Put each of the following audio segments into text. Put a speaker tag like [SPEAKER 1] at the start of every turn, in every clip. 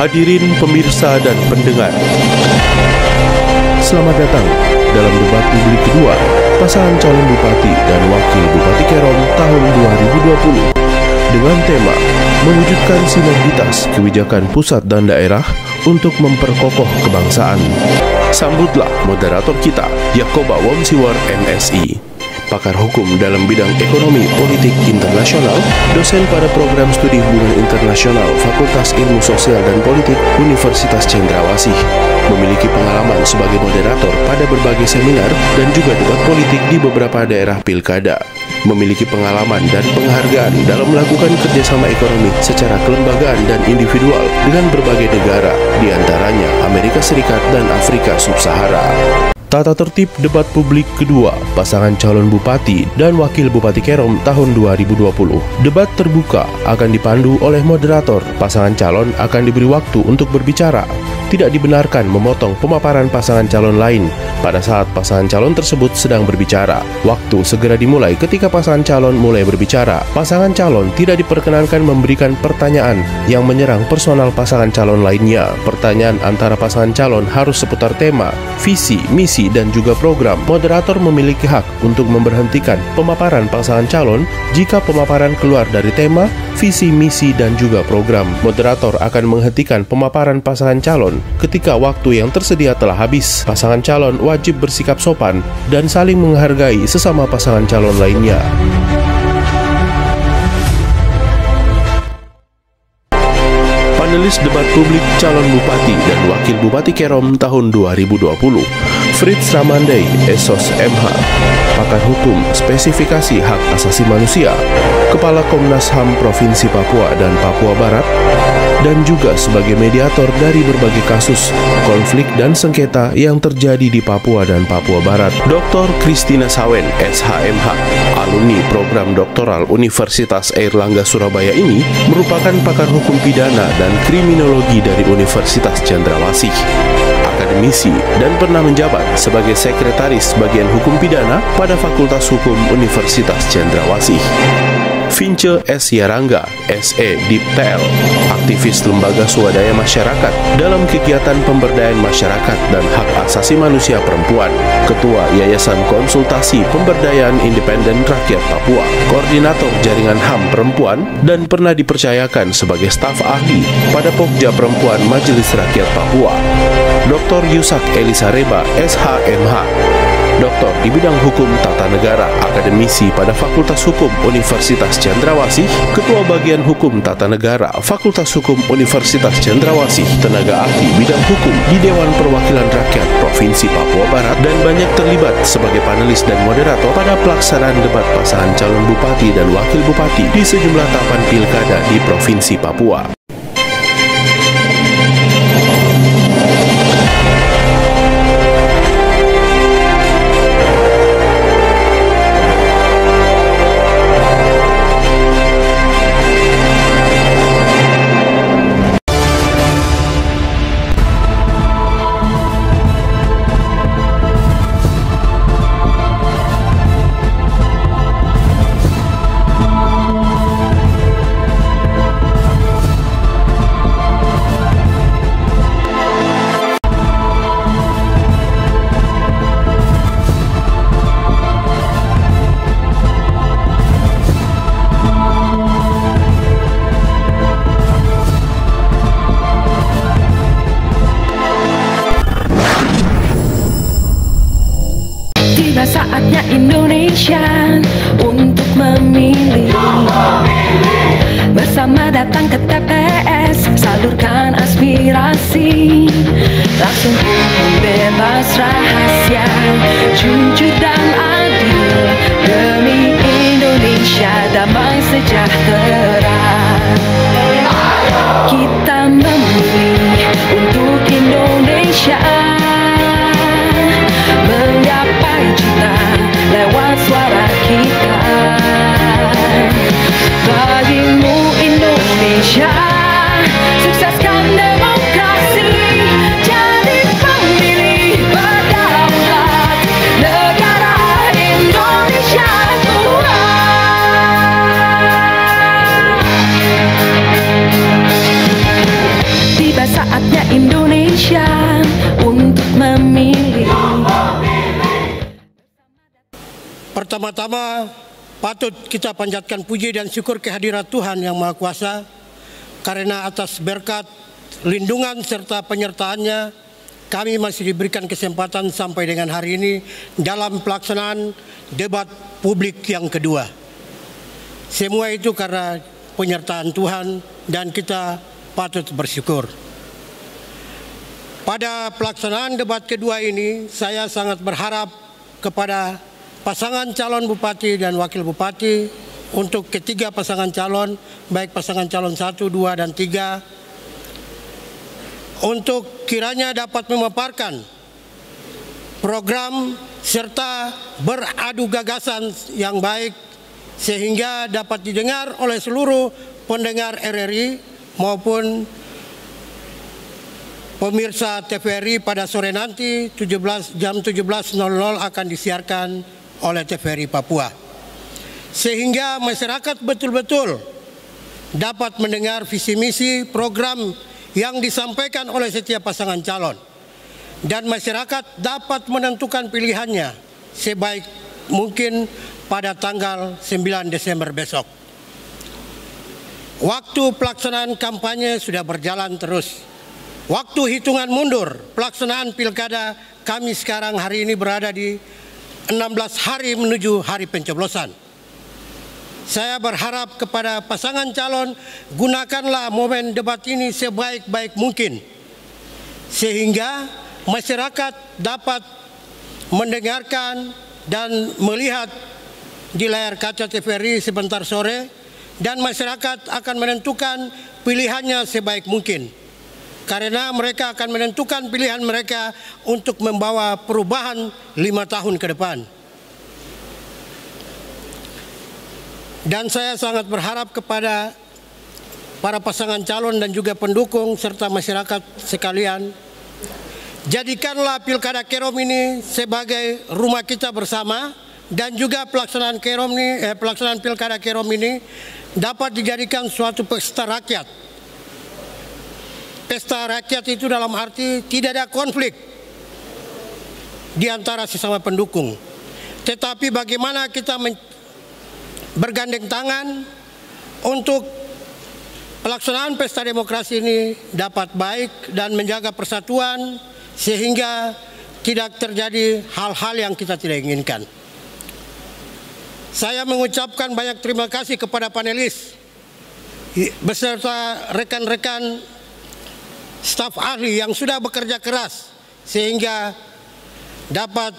[SPEAKER 1] Hadirin pemirsa dan pendengar, selamat datang dalam debat publik kedua pasangan calon bupati dan wakil Bupati Kerom tahun 2020 dengan tema mewujudkan sinergitas kebijakan pusat dan daerah untuk memperkokoh kebangsaan. Sambutlah moderator kita, Yakoba Wongsiwar MSI, pakar hukum dalam bidang ekonomi politik internasional, dosen pada program studi hubungan internasional Fakultas Ilmu Sosial dan Politik Universitas Cendrawasih, memiliki pengalaman sebagai moderator pada berbagai seminar dan juga debat politik di beberapa daerah pilkada, memiliki pengalaman dan penghargaan dalam melakukan kerjasama ekonomi secara kelembagaan dan individual dengan berbagai negara, diantaranya Amerika Serikat dan Afrika Sub-Sahara. Tata tertib debat publik kedua pasangan calon bupati dan wakil Bupati Kerom tahun 2020. Debat terbuka akan dipandu oleh moderator. Pasangan calon akan diberi waktu untuk berbicara. Tidak dibenarkan memotong pemaparan pasangan calon lain pada saat pasangan calon tersebut sedang berbicara. Waktu segera dimulai ketika pasangan calon mulai berbicara. Pasangan calon tidak diperkenankan memberikan pertanyaan yang menyerang personal pasangan calon lainnya. Pertanyaan antara pasangan calon harus seputar tema, visi, misi, dan juga program. Moderator memiliki hak untuk memberhentikan pemaparan pasangan calon jika pemaparan keluar dari tema, visi, misi, dan juga program. Moderator akan menghentikan pemaparan pasangan calon ketika waktu yang tersedia telah habis. Pasangan calon wajib bersikap sopan dan saling menghargai sesama pasangan calon lainnya. Panelis debat publik calon bupati dan wakil Bupati Kerom tahun 2020, Fritz Ramandai, Esos MH, pakar hukum spesifikasi hak asasi manusia, Kepala Komnas HAM Provinsi Papua dan Papua Barat, dan juga sebagai mediator dari berbagai kasus, konflik dan sengketa yang terjadi di Papua dan Papua Barat. Dr. Christina Sawen, SHMH, alumni program doktoral Universitas Airlangga Surabaya ini merupakan pakar hukum pidana dan kriminologi dari Universitas Cendrawasih, akademisi, dan pernah menjabat sebagai sekretaris bagian hukum pidana pada Fakultas Hukum Universitas Cendrawasih. Vince S. Yarangga, SE Diptel, aktivis lembaga swadaya masyarakat dalam kegiatan pemberdayaan masyarakat dan hak asasi manusia perempuan, Ketua Yayasan Konsultasi Pemberdayaan Independen Rakyat Papua, Koordinator Jaringan HAM Perempuan, dan pernah dipercayakan sebagai staf ahli pada Pokja Perempuan Majelis Rakyat Papua. Dr. Yusak Elisa Reba, SHMH, doktor di bidang hukum tata negara, akademisi pada Fakultas Hukum Universitas Cendrawasih, Ketua Bagian Hukum Tata Negara Fakultas Hukum Universitas Cendrawasih, tenaga ahli bidang hukum di Dewan Perwakilan Rakyat Provinsi Papua Barat, dan banyak terlibat sebagai panelis dan moderator pada pelaksanaan debat pasangan calon bupati dan wakil bupati di sejumlah tahapan pilkada di Provinsi Papua.
[SPEAKER 2] Tiba saatnya Indonesia untuk memilih. Bersama datang ke TPS, salurkan aspirasi. Langsung umum, bebas, rahasia, jujur dan adil. Demi Indonesia damai sejahtera, kita memilih untuk Indonesia. Menggapai cita lewat suara kita. Bagimu Indonesia, sukseskan demokrasi. Jadi pemilih berdaulat negara Indonesia Tuhan.
[SPEAKER 3] Pertama-tama patut kita panjatkan puji dan syukur kehadirat Tuhan Yang Maha Kuasa, karena atas berkat, lindungan serta penyertaannya kami masih diberikan kesempatan sampai dengan hari ini dalam pelaksanaan debat publik yang kedua. Semua itu karena penyertaan Tuhan dan kita patut bersyukur. Pada pelaksanaan debat kedua ini, saya sangat berharap kepada pasangan calon bupati dan wakil bupati, untuk ketiga pasangan calon, baik pasangan calon 1, 2, dan 3, untuk kiranya dapat memaparkan program serta beradu gagasan yang baik, sehingga dapat didengar oleh seluruh pendengar RRI maupun pemirsa TVRI pada sore nanti jam 17.00 akan disiarkan oleh TVRI Papua. Sehingga masyarakat betul-betul dapat mendengar visi misi program yang disampaikan oleh setiap pasangan calon. Dan masyarakat dapat menentukan pilihannya sebaik mungkin pada tanggal 9 Desember besok. Waktu pelaksanaan kampanye sudah berjalan terus. Waktu hitungan mundur pelaksanaan pilkada kami sekarang hari ini berada di 16 hari menuju hari pencoblosan. Saya berharap kepada pasangan calon, gunakanlah momen debat ini sebaik-baik mungkin, sehingga masyarakat dapat mendengarkan dan melihat di layar kaca TVRI sebentar sore, dan masyarakat akan menentukan pilihannya sebaik mungkin. Karena mereka akan menentukan pilihan mereka untuk membawa perubahan 5 tahun ke depan. Dan saya sangat berharap kepada para pasangan calon dan juga pendukung serta masyarakat sekalian, jadikanlah Pilkada Kerom ini sebagai rumah kita bersama, dan juga pelaksanaan Pilkada Kerom ini dapat dijadikan suatu pesta rakyat. Pesta rakyat itu dalam arti tidak ada konflik di antara sesama pendukung, tetapi bagaimana kita bergandeng tangan untuk pelaksanaan pesta demokrasi ini dapat baik dan menjaga persatuan, sehingga tidak terjadi hal-hal yang kita tidak inginkan. Saya mengucapkan banyak terima kasih kepada panelis beserta rekan-rekan staf ahli yang sudah bekerja keras sehingga dapat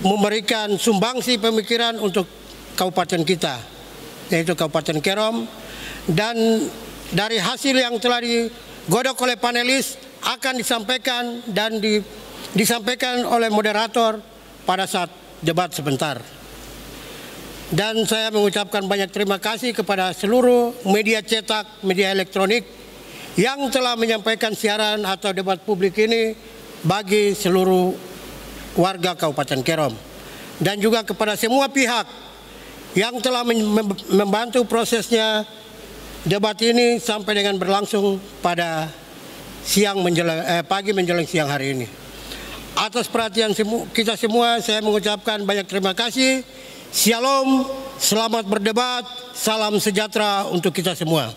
[SPEAKER 3] memberikan sumbangsi pemikiran untuk kabupaten kita, yaitu Kabupaten Kerom. Dan dari hasil yang telah digodok oleh panelis akan disampaikan dan disampaikan oleh moderator pada saat debat sebentar. Dan saya mengucapkan banyak terima kasih kepada seluruh media cetak, media elektronik yang telah menyampaikan siaran atau debat publik ini bagi seluruh warga Kabupaten Kerom. Dan juga kepada semua pihak yang telah membantu prosesnya debat ini sampai dengan berlangsung pada pagi menjelang siang hari ini. Atas perhatian kita semua, saya mengucapkan banyak terima kasih. Shalom, selamat berdebat, salam sejahtera untuk kita semua.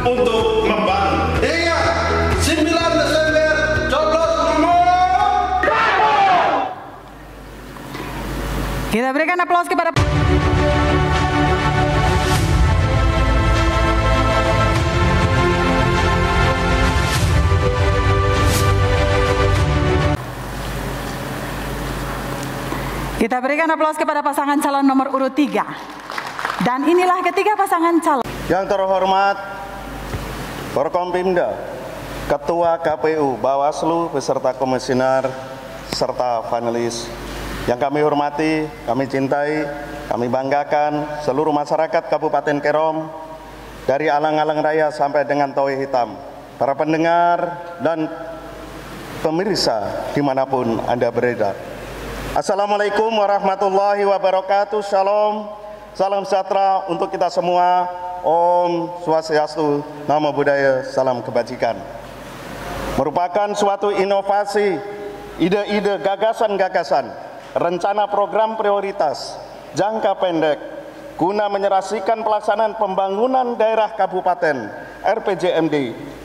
[SPEAKER 4] Untuk membangun. Ingat, 9 Desember, coblos nomor 1.
[SPEAKER 5] Kita berikan aplaus kepada pasangan calon nomor urut 3. Dan inilah ketiga pasangan calon.
[SPEAKER 4] Yang terhormat Forkompimda, Ketua KPU, Bawaslu, beserta komisioner, serta panelis. Yang kami hormati, kami cintai, kami banggakan seluruh masyarakat Kabupaten Kerom, dari alang-alang raya sampai dengan Towe Hitam, para pendengar dan pemirsa dimanapun Anda berada. Assalamualaikum warahmatullahi wabarakatuh. Shalom, salam sejahtera untuk kita semua. Om Swastiastu, Namo Buddhaya, salam kebajikan. Merupakan suatu inovasi, ide-ide, gagasan-gagasan rencana program prioritas jangka pendek guna menyelesaikan pelaksanaan pembangunan daerah kabupaten RPJMD,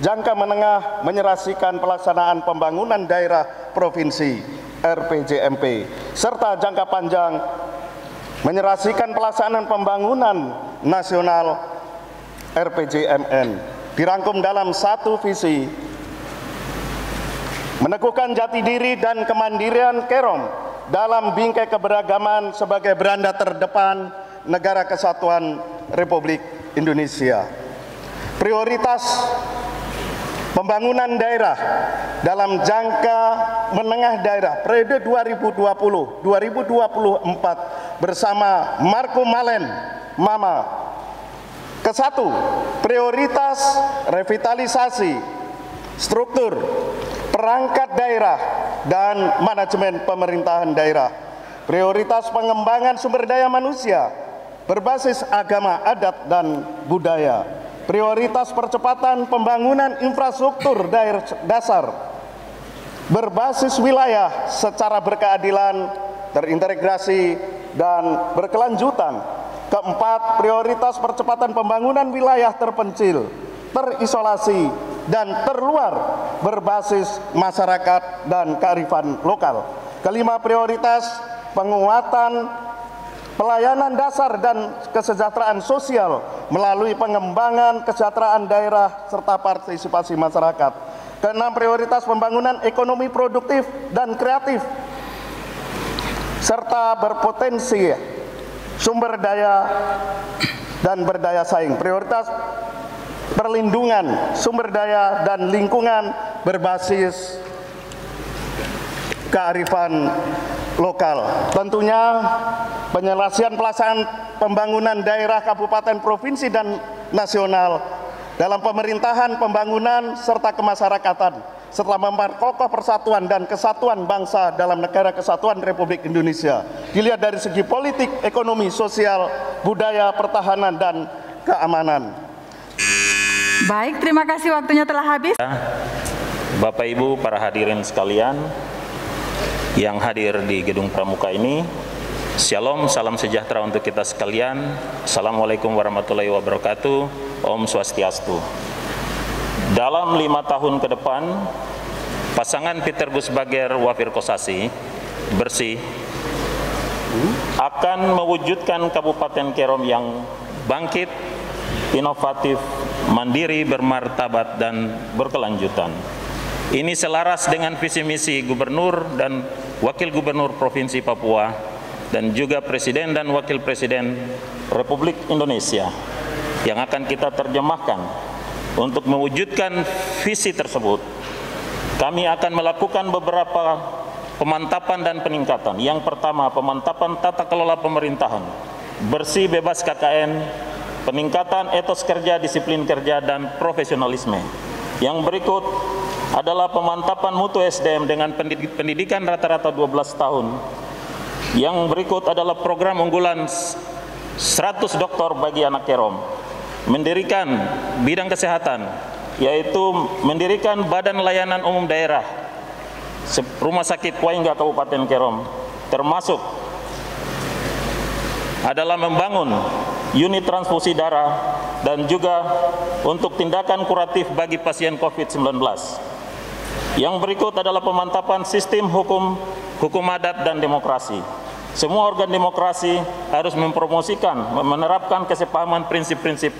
[SPEAKER 4] jangka menengah menyelesaikan pelaksanaan pembangunan daerah provinsi RPJMP, serta jangka panjang menyelesaikan pelaksanaan pembangunan nasional RPJMN, dirangkum dalam satu visi meneguhkan jati diri dan kemandirian Kerom dalam bingkai keberagaman sebagai beranda terdepan negara kesatuan Republik Indonesia. Prioritas pembangunan daerah dalam jangka menengah daerah periode 2020-2024 bersama Marco Malen Mama. Kesatu, prioritas revitalisasi struktur perangkat daerah dan manajemen pemerintahan daerah. Prioritas pengembangan sumber daya manusia berbasis agama, adat, dan budaya. Prioritas percepatan pembangunan infrastruktur daerah dasar berbasis wilayah secara berkeadilan, terintegrasi, dan berkelanjutan. Keempat, prioritas percepatan pembangunan wilayah terpencil, terisolasi, dan terluar berbasis masyarakat dan kearifan lokal. Kelima, prioritas penguatan pelayanan dasar dan kesejahteraan sosial melalui pengembangan kesejahteraan daerah serta partisipasi masyarakat. Keenam, prioritas pembangunan ekonomi produktif dan kreatif serta berpotensi sumber daya dan berdaya saing. Prioritas perlindungan sumber daya dan lingkungan berbasis kearifan lokal. Tentunya penyelesaian pelaksanaan pembangunan daerah, kabupaten, provinsi, dan nasional dalam pemerintahan, pembangunan, serta kemasyarakatan setelah memperkokoh persatuan dan kesatuan bangsa dalam negara kesatuan Republik Indonesia. Dilihat dari segi politik, ekonomi, sosial, budaya, pertahanan, dan keamanan.
[SPEAKER 5] Baik, terima kasih, waktunya telah habis.
[SPEAKER 6] Bapak Ibu, para hadirin sekalian yang hadir di gedung pramuka ini, Shalom, salam sejahtera untuk kita sekalian. Assalamualaikum warahmatullahi wabarakatuh. Om Swastiastu. Dalam 5 tahun ke depan, pasangan Peter Busbager Wafir Kosasi bersih akan mewujudkan Kabupaten Kerom yang bangkit, inovatif, mandiri, bermartabat, dan berkelanjutan. Ini selaras dengan visi misi Gubernur dan Wakil Gubernur Provinsi Papua dan juga Presiden dan Wakil Presiden Republik Indonesia yang akan kita terjemahkan. Untuk mewujudkan visi tersebut, kami akan melakukan beberapa pemantapan dan peningkatan. Yang pertama, pemantapan tata kelola pemerintahan, bersih bebas KKN, peningkatan etos kerja, disiplin kerja, dan profesionalisme. Yang berikut adalah pemantapan mutu SDM dengan pendidikan rata-rata 12 tahun. Yang berikut adalah program unggulan 100 doktor bagi anak Kerom. Mendirikan bidang kesehatan, yaitu mendirikan Badan Layanan Umum Daerah Rumah Sakit Waingga Kabupaten Kerom, termasuk adalah membangun unit transfusi darah dan juga untuk tindakan kuratif bagi pasien COVID-19. Yang berikut adalah pemantapan sistem hukum adat dan demokrasi. Semua organ demokrasi harus mempromosikan, menerapkan kesepahaman prinsip-prinsip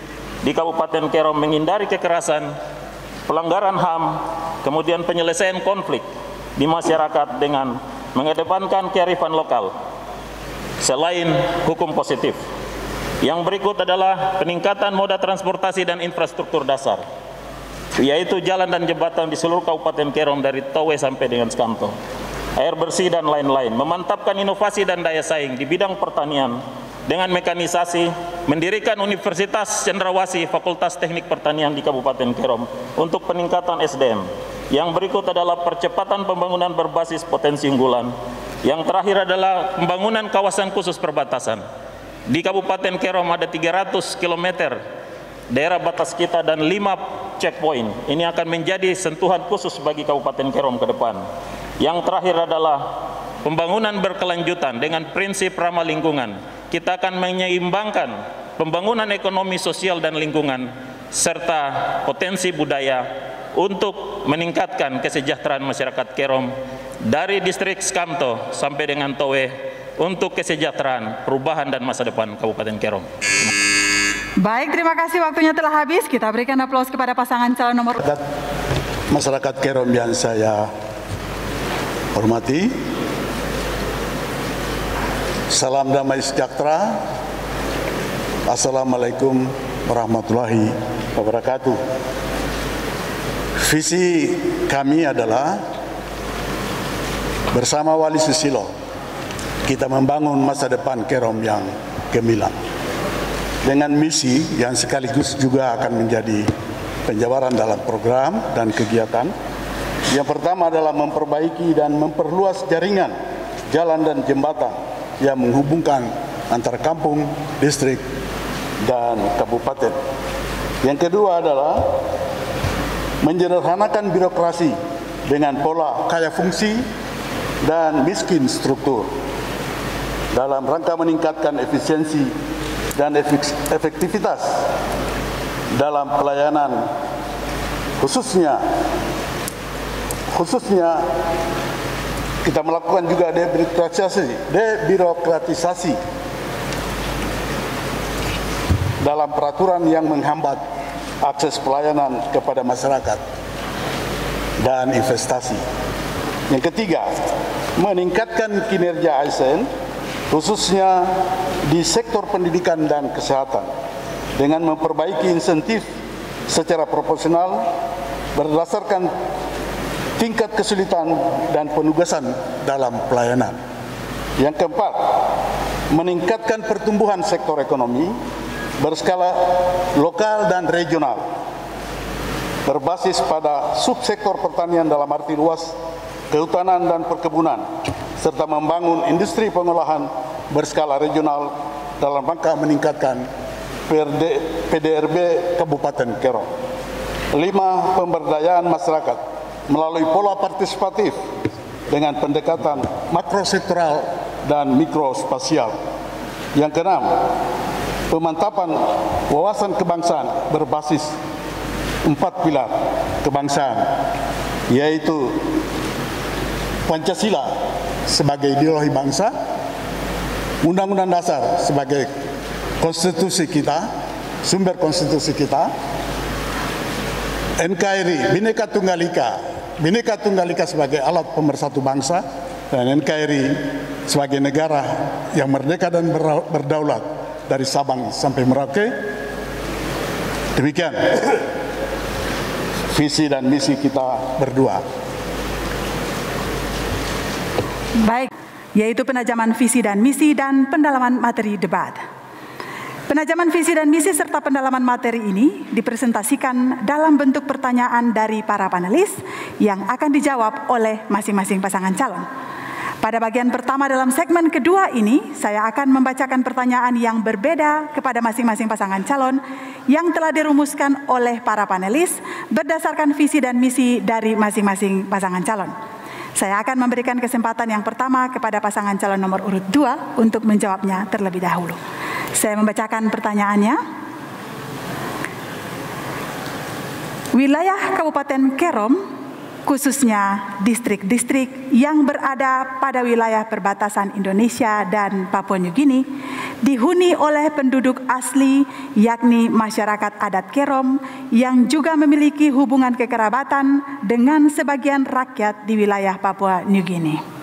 [SPEAKER 6] di Kabupaten Kerom, menghindari kekerasan, pelanggaran HAM, kemudian penyelesaian konflik di masyarakat dengan mengedepankan kearifan lokal, selain hukum positif. Yang berikut adalah peningkatan moda transportasi dan infrastruktur dasar, yaitu jalan dan jembatan di seluruh Kabupaten Kerom dari Towe sampai dengan Skanto, air bersih, dan lain-lain. Memantapkan inovasi dan daya saing di bidang pertanian dengan mekanisasi, mendirikan Universitas Cendrawasih Fakultas Teknik Pertanian di Kabupaten Kerom untuk peningkatan SDM. Yang berikut adalah percepatan pembangunan berbasis potensi unggulan. Yang terakhir adalah pembangunan kawasan khusus perbatasan. Di Kabupaten Kerom ada 300 km daerah batas kita dan 5 checkpoint. Ini akan menjadi sentuhan khusus bagi Kabupaten Kerom ke depan. Yang terakhir adalah pembangunan berkelanjutan dengan prinsip ramah lingkungan. Kita akan menyeimbangkan pembangunan ekonomi, sosial, dan lingkungan, serta potensi budaya untuk meningkatkan kesejahteraan masyarakat Kerom dari distrik Skamto sampai dengan Towe untuk kesejahteraan, perubahan, dan masa depan Kabupaten Kerom.
[SPEAKER 5] Baik, terima kasih, waktunya telah habis. Kita berikan aplaus kepada pasangan calon nomor...
[SPEAKER 7] Masyarakat Kerom yang saya hormati, salam damai sejahtera. Assalamualaikum warahmatullahi wabarakatuh. Visi kami adalah bersama Wali Susilo kita membangun masa depan Kerom yang gemilang dengan misi yang sekaligus juga akan menjadi penjabaran dalam program dan kegiatan. Yang pertama adalah memperbaiki dan memperluas jaringan jalan dan jembatan yang menghubungkan antara kampung, distrik, dan kabupaten. Yang kedua adalah menyederhanakan birokrasi dengan pola kaya fungsi dan miskin struktur dalam rangka meningkatkan efisiensi dan efektivitas dalam pelayanan, khususnya kita melakukan juga debirokratisasi dalam peraturan yang menghambat akses pelayanan kepada masyarakat dan investasi. Yang ketiga, meningkatkan kinerja ASN khususnya di sektor pendidikan dan kesehatan dengan memperbaiki insentif secara proporsional berdasarkan tingkat kesulitan dan penugasan dalam pelayanan. Yang keempat, meningkatkan pertumbuhan sektor ekonomi berskala lokal dan regional berbasis pada subsektor pertanian dalam arti luas, kehutanan dan perkebunan, serta membangun industri pengolahan berskala regional dalam rangka meningkatkan PDRB Kabupaten Kerom. 5. Pemberdayaan masyarakat melalui pola partisipatif dengan pendekatan makrosektoral dan mikrospasial. Yang keenam, pemantapan wawasan kebangsaan berbasis 4 pilar kebangsaan, yaitu Pancasila sebagai ideologi bangsa, Undang-Undang Dasar sebagai konstitusi kita, sumber konstitusi kita, NKRI, Bhinneka Tunggal Ika sebagai alat pemersatu bangsa, dan NKRI sebagai negara yang merdeka dan berdaulat dari Sabang sampai Merauke. Demikian visi dan misi kita berdua.
[SPEAKER 5] Baik, yaitu penajaman visi dan misi dan pendalaman materi debat. Penajaman visi dan misi serta pendalaman materi ini dipresentasikan dalam bentuk pertanyaan dari para panelis yang akan dijawab oleh masing-masing pasangan calon. Pada bagian pertama dalam segmen kedua ini, saya akan membacakan pertanyaan yang berbeda kepada masing-masing pasangan calon yang telah dirumuskan oleh para panelis berdasarkan visi dan misi dari masing-masing pasangan calon. Saya akan memberikan kesempatan yang pertama kepada pasangan calon nomor urut 2 untuk menjawabnya terlebih dahulu. Saya membacakan pertanyaannya. Wilayah Kabupaten Kerom, khususnya distrik-distrik yang berada pada wilayah perbatasan Indonesia dan Papua New Guinea, dihuni oleh penduduk asli yakni masyarakat adat Kerom yang juga memiliki hubungan kekerabatan dengan sebagian rakyat di wilayah Papua New Guinea.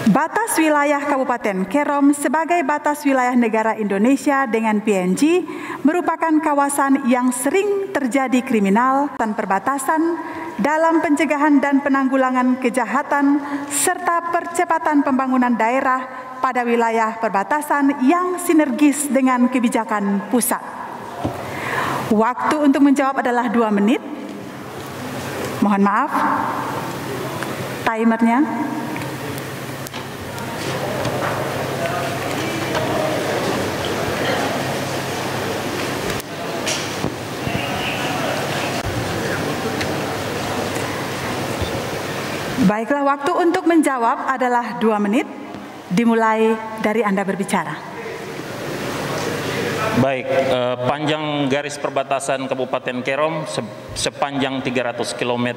[SPEAKER 5] Batas wilayah Kabupaten Kerom sebagai batas wilayah negara Indonesia dengan PNG merupakan kawasan yang sering terjadi kriminal dan perbatasan dalam pencegahan dan penanggulangan kejahatan serta percepatan pembangunan daerah pada wilayah perbatasan yang sinergis dengan kebijakan pusat. Waktu untuk menjawab adalah 2 menit. Mohon maaf, timernya. Baiklah, waktu untuk menjawab adalah 2 menit, dimulai dari Anda berbicara.
[SPEAKER 6] Baik, panjang garis perbatasan Kabupaten Kerom sepanjang 300 km.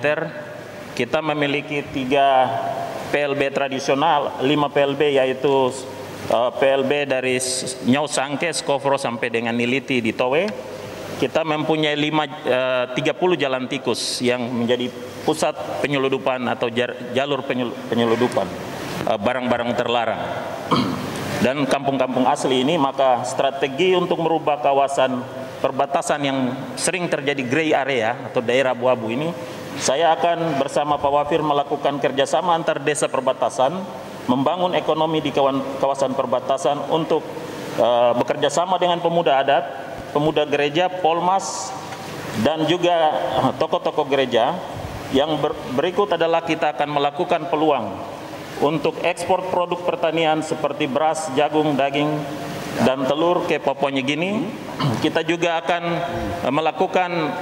[SPEAKER 6] Kita memiliki 3 PLB tradisional, 5 PLB yaitu PLB dari Nyau Sangke, Skofro sampai dengan Niliti di Towe. Kita mempunyai 30 jalan tikus yang menjadi pusat penyeludupan atau jalur penyeludupan barang-barang terlarang. Dan kampung-kampung asli ini, maka strategi untuk merubah kawasan perbatasan yang sering terjadi gray area atau daerah abu-abu ini, saya akan bersama Pak Wafir melakukan kerjasama antar desa perbatasan, membangun ekonomi di kawasan perbatasan untuk bekerja sama dengan pemuda adat, pemuda gereja, Polmas, dan juga tokoh-tokoh gereja. Yang berikut adalah kita akan melakukan peluang untuk ekspor produk pertanian seperti beras, jagung, daging, dan telur ke Papua Nugini. Kita juga akan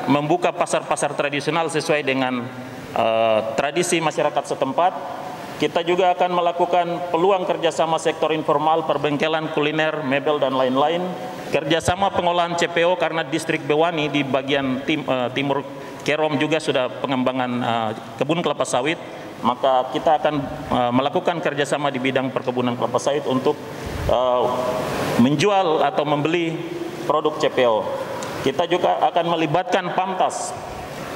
[SPEAKER 6] membuka pasar-pasar tradisional sesuai dengan tradisi masyarakat setempat. Kita juga akan melakukan peluang kerjasama sektor informal, perbengkelan, kuliner, mebel, dan lain-lain. Kerjasama pengolahan CPO karena distrik Bewani di bagian timur Kerom juga sudah pengembangan kebun kelapa sawit. Maka kita akan melakukan kerjasama di bidang perkebunan kelapa sawit untuk menjual atau membeli produk CPO. Kita juga akan melibatkan Pamtas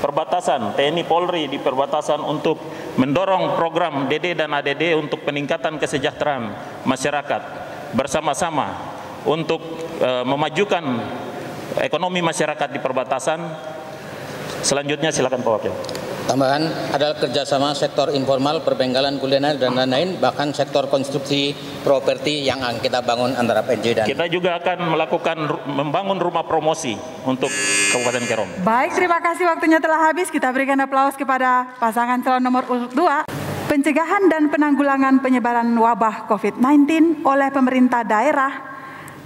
[SPEAKER 6] perbatasan, TNI Polri di perbatasan untuk mendorong program DD dan ADD untuk peningkatan kesejahteraan masyarakat bersama-sama untuk memajukan ekonomi masyarakat di perbatasan. Selanjutnya silakan Pak Wakil.
[SPEAKER 8] Tambahan adalah kerjasama sektor informal, perbengkelan, kuliner, dan lain-lain, bahkan sektor konstruksi properti yang kita bangun antara PNJ dan... Kita
[SPEAKER 6] juga akan membangun rumah promosi untuk Kabupaten Kerom.
[SPEAKER 5] Baik, terima kasih, waktunya telah habis. Kita berikan aplaus kepada pasangan calon nomor urut 2. Pencegahan dan penanggulangan penyebaran wabah COVID-19 oleh pemerintah daerah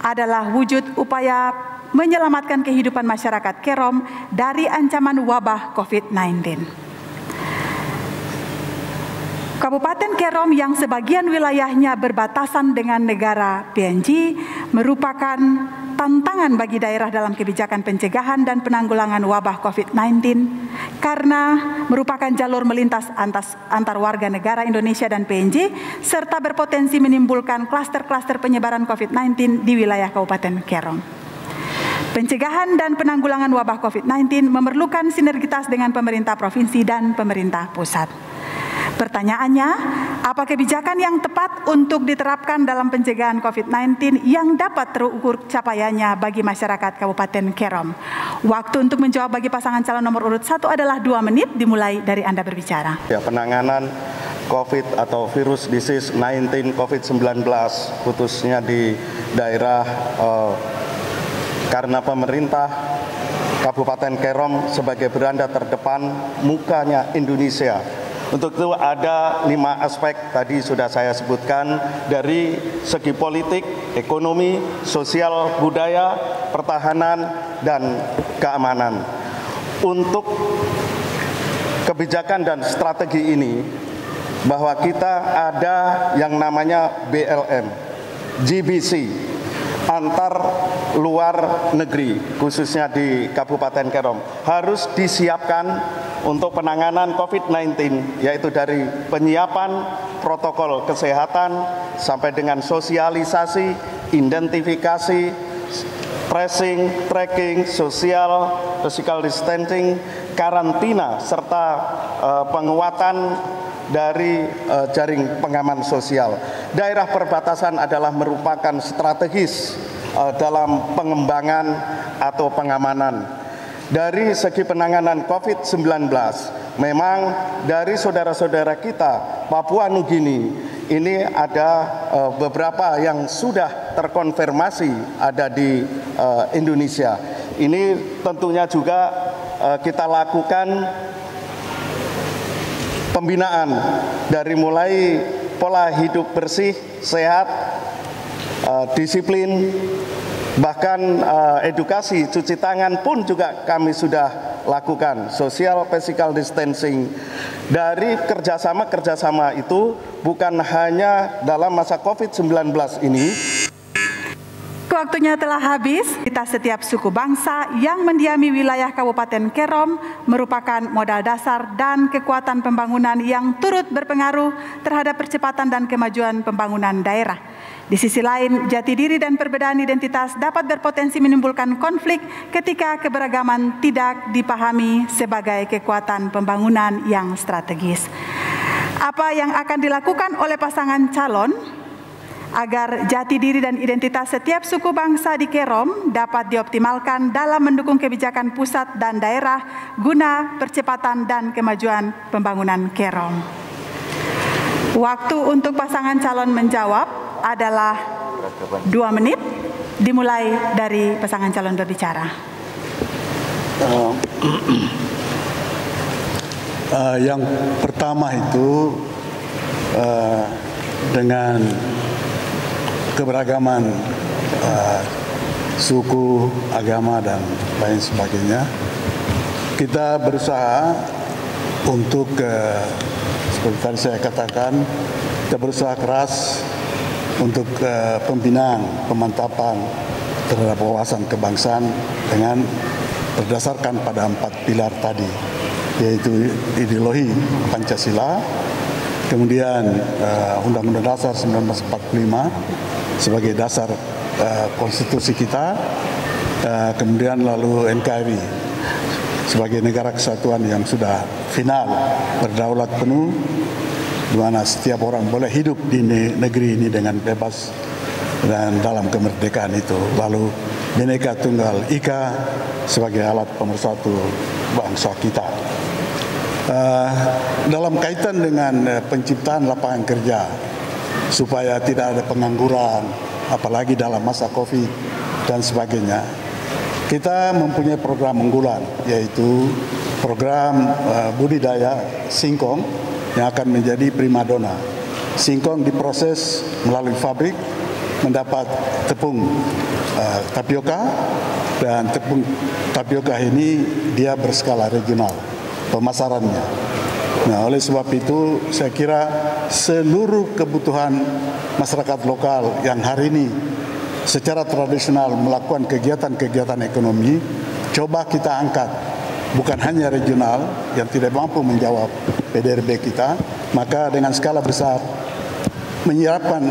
[SPEAKER 5] adalah wujud upaya menyelamatkan kehidupan masyarakat Kerom dari ancaman wabah COVID-19. Kabupaten Kerom yang sebagian wilayahnya berbatasan dengan negara PNG merupakan tantangan bagi daerah dalam kebijakan pencegahan dan penanggulangan wabah COVID-19 karena merupakan jalur melintas antar warga negara Indonesia dan PNG serta berpotensi menimbulkan klaster-klaster penyebaran COVID-19 di wilayah Kabupaten Kerom. Pencegahan dan penanggulangan wabah COVID-19 memerlukan sinergitas dengan pemerintah provinsi dan pemerintah pusat. Pertanyaannya, apa kebijakan yang tepat untuk diterapkan dalam pencegahan COVID-19 yang dapat terukur capaiannya bagi masyarakat Kabupaten Kerom? Waktu untuk menjawab bagi pasangan calon nomor urut 1 adalah 2 menit, dimulai dari Anda berbicara.
[SPEAKER 4] Ya, penanganan COVID atau virus disease 19 COVID-19 khususnya di daerah karena pemerintah Kabupaten Kerom sebagai beranda terdepan mukanya Indonesia. Untuk itu ada 5 aspek tadi sudah saya sebutkan dari segi politik, ekonomi, sosial, budaya, pertahanan, dan keamanan. Untuk kebijakan dan strategi ini bahwa kita ada yang namanya BLM, GBC, antar luar negeri khususnya di Kabupaten Kerom harus disiapkan untuk penanganan COVID-19, yaitu dari penyiapan protokol kesehatan sampai dengan sosialisasi, identifikasi, tracing, tracking, sosial, physical distancing, karantina, serta penguatan dari jaring pengaman sosial. Daerah perbatasan adalah merupakan strategis dalam pengembangan atau pengamanan. Dari segi penanganan COVID-19, memang dari saudara-saudara kita Papua Nugini ini ada beberapa yang sudah terkonfirmasi ada di Indonesia. Ini tentunya juga kita lakukan pembinaan dari mulai pola hidup bersih, sehat, disiplin, Bahkan edukasi cuci tangan pun juga kami sudah lakukan, social physical distancing. Dari kerjasama itu bukan hanya dalam masa COVID-19 ini.
[SPEAKER 5] Waktunya telah habis. Kita setiap suku bangsa yang mendiami wilayah Kabupaten Kerom merupakan modal dasar dan kekuatan pembangunan yang turut berpengaruh terhadap percepatan dan kemajuan pembangunan daerah. Di sisi lain, jati diri dan perbedaan identitas dapat berpotensi menimbulkan konflik ketika keberagaman tidak dipahami sebagai kekuatan pembangunan yang strategis. Apa yang akan dilakukan oleh pasangan calon agar jati diri dan identitas setiap suku bangsa di Kerom dapat dioptimalkan dalam mendukung kebijakan pusat dan daerah guna percepatan dan kemajuan pembangunan Kerom? Waktu untuk pasangan calon menjawab adalah 2 menit, dimulai dari pasangan calon berbicara.
[SPEAKER 7] Yang pertama itu dengan keberagaman suku, agama, dan lain sebagainya, kita berusaha untuk seperti tadi saya katakan, kita berusaha keras untuk pembinaan, pemantapan terhadap wawasan kebangsaan dengan berdasarkan pada 4 pilar tadi, yaitu ideologi Pancasila, kemudian Undang-Undang Dasar 1945 sebagai dasar konstitusi kita, kemudian lalu NKRI sebagai negara kesatuan yang sudah final berdaulat penuh, di mana setiap orang boleh hidup di negeri ini dengan bebas dan dalam kemerdekaan itu. Lalu Bhinneka Tunggal Ika sebagai alat pemersatu bangsa kita. Dalam kaitan dengan penciptaan lapangan kerja supaya tidak ada pengangguran, apalagi dalam masa COVID dan sebagainya, kita mempunyai program unggulan, yaitu program budidaya singkong yang akan menjadi primadona. Singkong diproses melalui pabrik, mendapat tepung tapioka, dan tepung tapioka ini dia berskala regional pemasarannya. Nah, oleh sebab itu saya kira seluruh kebutuhan masyarakat lokal yang hari ini secara tradisional melakukan kegiatan-kegiatan ekonomi, coba kita angkat. Bukan hanya regional yang tidak mampu menjawab PDRB kita, maka dengan skala besar menyerapkan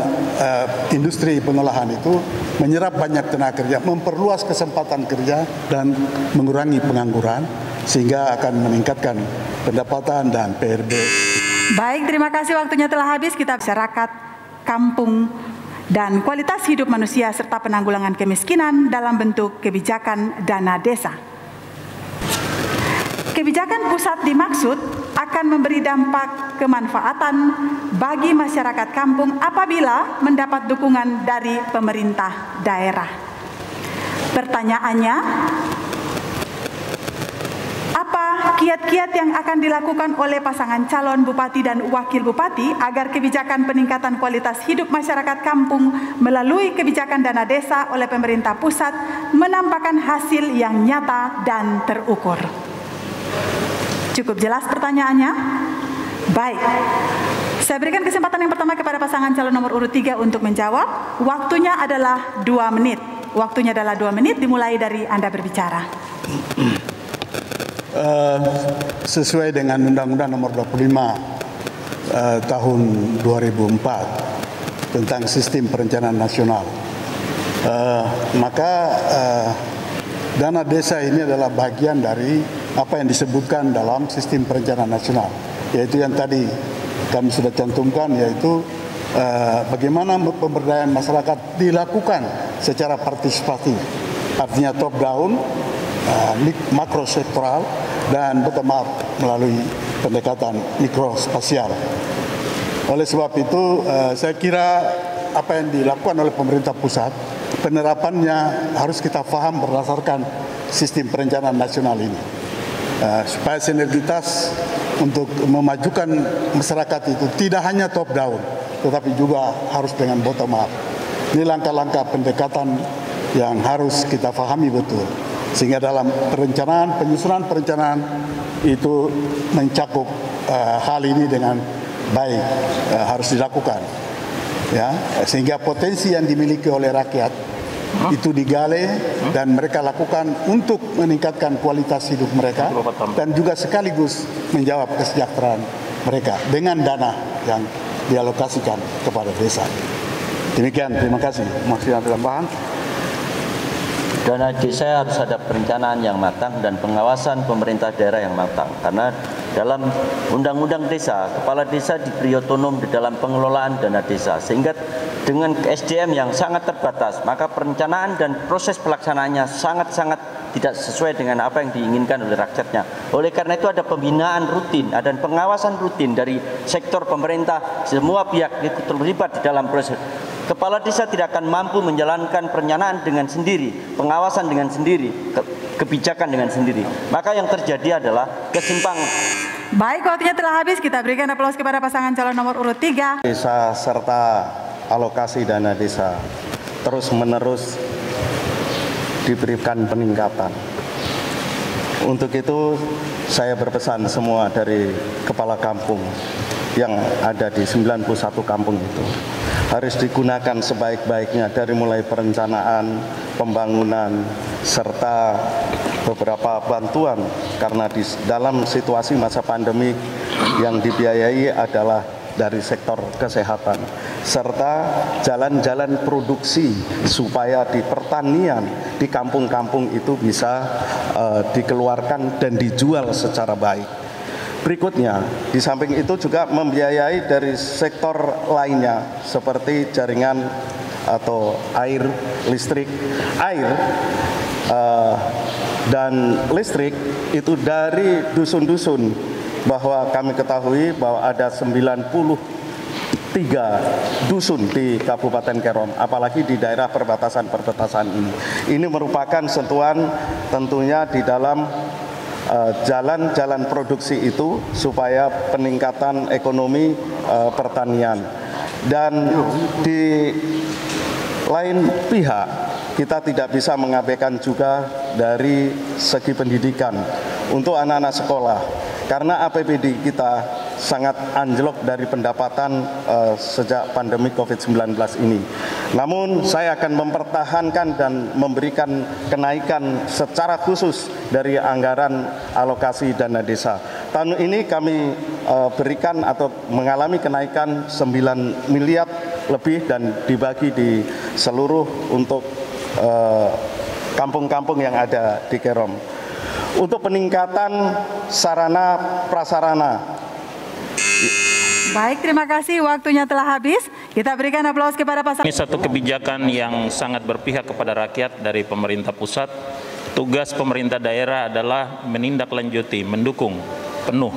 [SPEAKER 7] industri pengolahan itu, menyerap banyak tenaga kerja, memperluas kesempatan kerja dan mengurangi pengangguran, sehingga akan meningkatkan pendapatan dan PRB.
[SPEAKER 5] Baik, terima kasih, waktunya telah habis. Kita masyarakat, kampung, dan kualitas hidup manusia serta penanggulangan kemiskinan dalam bentuk kebijakan dana desa. Kebijakan pusat dimaksud akan memberi dampak kemanfaatan bagi masyarakat kampung apabila mendapat dukungan dari pemerintah daerah. Pertanyaannya, apa kiat-kiat yang akan dilakukan oleh pasangan calon bupati dan wakil bupati agar kebijakan peningkatan kualitas hidup masyarakat kampung melalui kebijakan dana desa oleh pemerintah pusat menampakkan hasil yang nyata dan terukur? Cukup jelas pertanyaannya? Baik. Saya berikan kesempatan yang pertama kepada pasangan calon nomor urut 3 untuk menjawab. Waktunya adalah 2 menit. Waktunya adalah 2 menit, dimulai dari Anda berbicara.
[SPEAKER 7] Sesuai dengan Undang-Undang Nomor 25 tahun 2004 tentang Sistem Perencanaan Nasional, maka dana desa ini adalah bagian dari apa yang disebutkan dalam Sistem Perencanaan Nasional, yaitu yang tadi kami sudah cantumkan, yaitu bagaimana pemberdayaan masyarakat dilakukan secara partisipatif, artinya top down, makro sektoral, dan bottom up melalui pendekatan mikrospasial. Oleh sebab itu, saya kira apa yang dilakukan oleh pemerintah pusat, penerapannya harus kita paham berdasarkan Sistem Perencanaan Nasional ini. Supaya sinergitas untuk memajukan masyarakat itu tidak hanya top down, tetapi juga harus dengan bottom up. Ini langkah-langkah pendekatan yang harus kita pahami betul. Sehingga dalam penyusunan perencanaan itu mencakup hal ini dengan baik, harus dilakukan. Ya, sehingga potensi yang dimiliki oleh rakyat itu digali dan mereka lakukan untuk meningkatkan kualitas hidup mereka dan juga sekaligus menjawab kesejahteraan mereka dengan dana yang dialokasikan kepada desa. Demikian, terima kasih. Masih ada tambahan?
[SPEAKER 9] Dana desa harus ada perencanaan yang matang dan pengawasan pemerintah daerah yang matang. Karena dalam Undang-Undang Desa, kepala desa diberi otonom di dalam pengelolaan dana desa. Sehingga dengan SDM yang sangat terbatas, maka perencanaan dan proses pelaksanaannya sangat-sangat tidak sesuai dengan apa yang diinginkan oleh rakyatnya. Oleh karena itu ada pembinaan rutin, ada pengawasan rutin dari sektor pemerintah, semua pihak terlibat di dalam proses. Kepala desa tidak akan mampu menjalankan perencanaan dengan sendiri, pengawasan dengan sendiri, kebijakan dengan sendiri. Maka yang terjadi adalah kesimpangan.
[SPEAKER 5] Baik, waktunya telah habis. Kita berikan aplaus kepada pasangan calon nomor urut 3.
[SPEAKER 4] Desa serta alokasi dana desa terus-menerus diberikan peningkatan. Untuk itu saya berpesan semua dari kepala kampung yang ada di 91 kampung itu harus digunakan sebaik-baiknya dari mulai perencanaan, pembangunan, serta beberapa bantuan karena di dalam situasi masa pandemi yang dibiayai adalah dari sektor kesehatan serta jalan-jalan produksi supaya di pertanian di kampung-kampung itu bisa dikeluarkan dan dijual secara baik. Berikutnya, di samping itu juga membiayai dari sektor lainnya seperti jaringan atau air, listrik, dan listrik itu dari dusun-dusun, bahwa kami ketahui bahwa ada 93 dusun di Kabupaten Kerom, apalagi di daerah perbatasan ini. Ini merupakan sentuhan tentunya di dalam jalan-jalan produksi itu supaya peningkatan ekonomi pertanian. Dan di lain pihak kita tidak bisa mengabaikan juga dari segi pendidikan untuk anak-anak sekolah karena APBD kita sangat anjlok dari pendapatan sejak pandemi COVID-19 ini. Namun saya akan mempertahankan dan memberikan kenaikan secara khusus dari anggaran alokasi dana desa. Tahun ini kami berikan atau mengalami kenaikan 9 miliar lebih dan dibagi di seluruh untuk kampung-kampung yang ada di Kerom. Untuk peningkatan sarana prasarana.
[SPEAKER 5] Baik, terima kasih. Waktunya telah habis. Kita berikan aplaus kepada pasangan.
[SPEAKER 6] Ini satu kebijakan yang sangat berpihak kepada rakyat dari pemerintah pusat. Tugas pemerintah daerah adalah menindaklanjuti, mendukung penuh.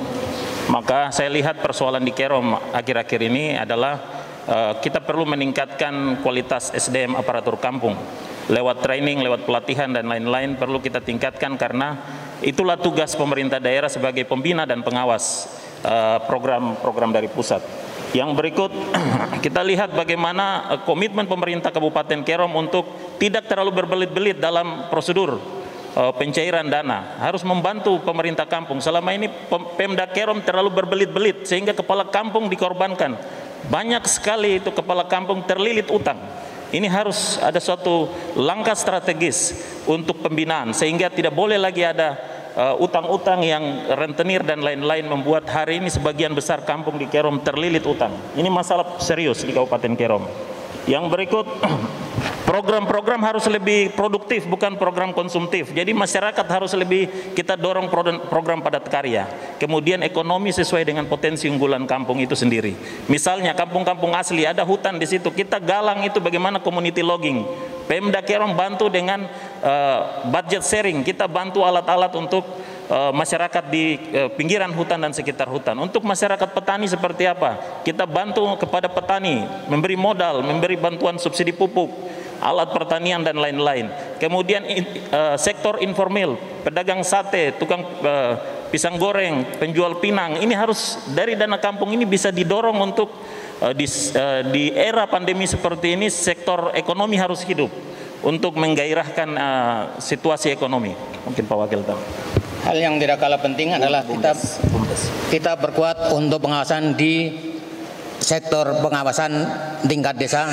[SPEAKER 6] Maka saya lihat persoalan di Kerom akhir-akhir ini adalah kita perlu meningkatkan kualitas SDM aparatur kampung. Lewat training, lewat pelatihan dan lain-lain perlu kita tingkatkan karena itulah tugas pemerintah daerah sebagai pembina dan pengawas program-program dari pusat. Yang berikut kita lihat bagaimana komitmen pemerintah Kabupaten Kerom untuk tidak terlalu berbelit-belit dalam prosedur pencairan dana, harus membantu pemerintah kampung. Selama ini Pemda Kerom terlalu berbelit-belit sehingga kepala kampung dikorbankan. Banyak sekali itu kepala kampung terlilit utang. Ini harus ada suatu langkah strategis untuk pembinaan sehingga tidak boleh lagi ada utang-utang yang rentenir dan lain-lain membuat hari ini sebagian besar kampung di Kerom terlilit utang. Ini masalah serius di Kabupaten Kerom. Yang berikut, program-program harus lebih produktif, bukan program konsumtif. Jadi masyarakat harus lebih kita dorong program padat karya. Kemudian ekonomi sesuai dengan potensi unggulan kampung itu sendiri. Misalnya kampung-kampung asli ada hutan di situ, kita galang itu bagaimana community logging. Pemda Kerom bantu dengan budget sharing, kita bantu alat-alat untuk masyarakat di pinggiran hutan dan sekitar hutan. Untuk masyarakat petani seperti apa? Kita bantu kepada petani, memberi modal, memberi bantuan subsidi pupuk, alat pertanian dan lain-lain. Kemudian sektor informal, pedagang sate, tukang pisang goreng, penjual pinang, ini harus dari dana kampung ini bisa didorong untuk di era pandemi seperti ini sektor ekonomi harus hidup untuk menggairahkan situasi ekonomi. Mungkin Pak Wakil tahu.
[SPEAKER 8] Hal yang tidak kalah penting adalah kita berkuat untuk pengawasan di sektor pengawasan tingkat desa.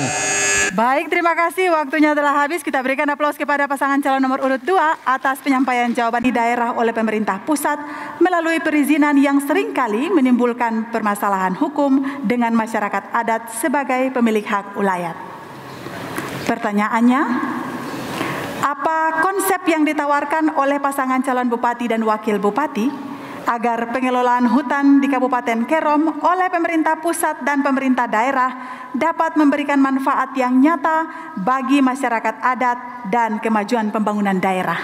[SPEAKER 5] Baik, terima kasih. Waktunya telah habis. Kita berikan aplaus kepada pasangan calon nomor urut 2 atas penyampaian jawaban di daerah oleh pemerintah pusat melalui perizinan yang seringkali menimbulkan permasalahan hukum dengan masyarakat adat sebagai pemilik hak ulayat. Pertanyaannya, apa konsep yang ditawarkan oleh pasangan calon bupati dan wakil bupati agar pengelolaan hutan di Kabupaten Kerom oleh pemerintah pusat dan pemerintah daerah dapat memberikan manfaat yang nyata bagi masyarakat adat dan kemajuan pembangunan daerah?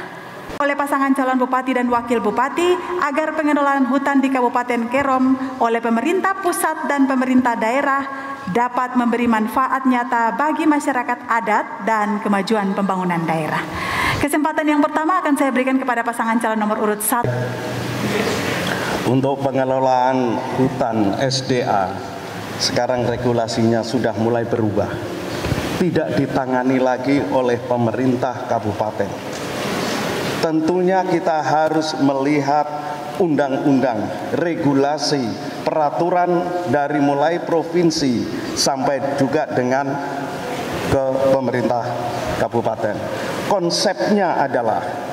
[SPEAKER 5] Oleh pasangan calon bupati dan wakil bupati agar pengelolaan hutan di Kabupaten Kerom oleh pemerintah pusat dan pemerintah daerah dapat memberi manfaat nyata bagi masyarakat adat dan kemajuan pembangunan daerah. Kesempatan yang pertama akan saya berikan kepada pasangan calon nomor urut 1.
[SPEAKER 4] Untuk pengelolaan hutan SDA, sekarang regulasinya sudah mulai berubah. Tidak ditangani lagi oleh pemerintah kabupaten. Tentunya kita harus melihat undang-undang, regulasi, peraturan dari mulai provinsi sampai juga dengan ke pemerintah kabupaten. Konsepnya adalah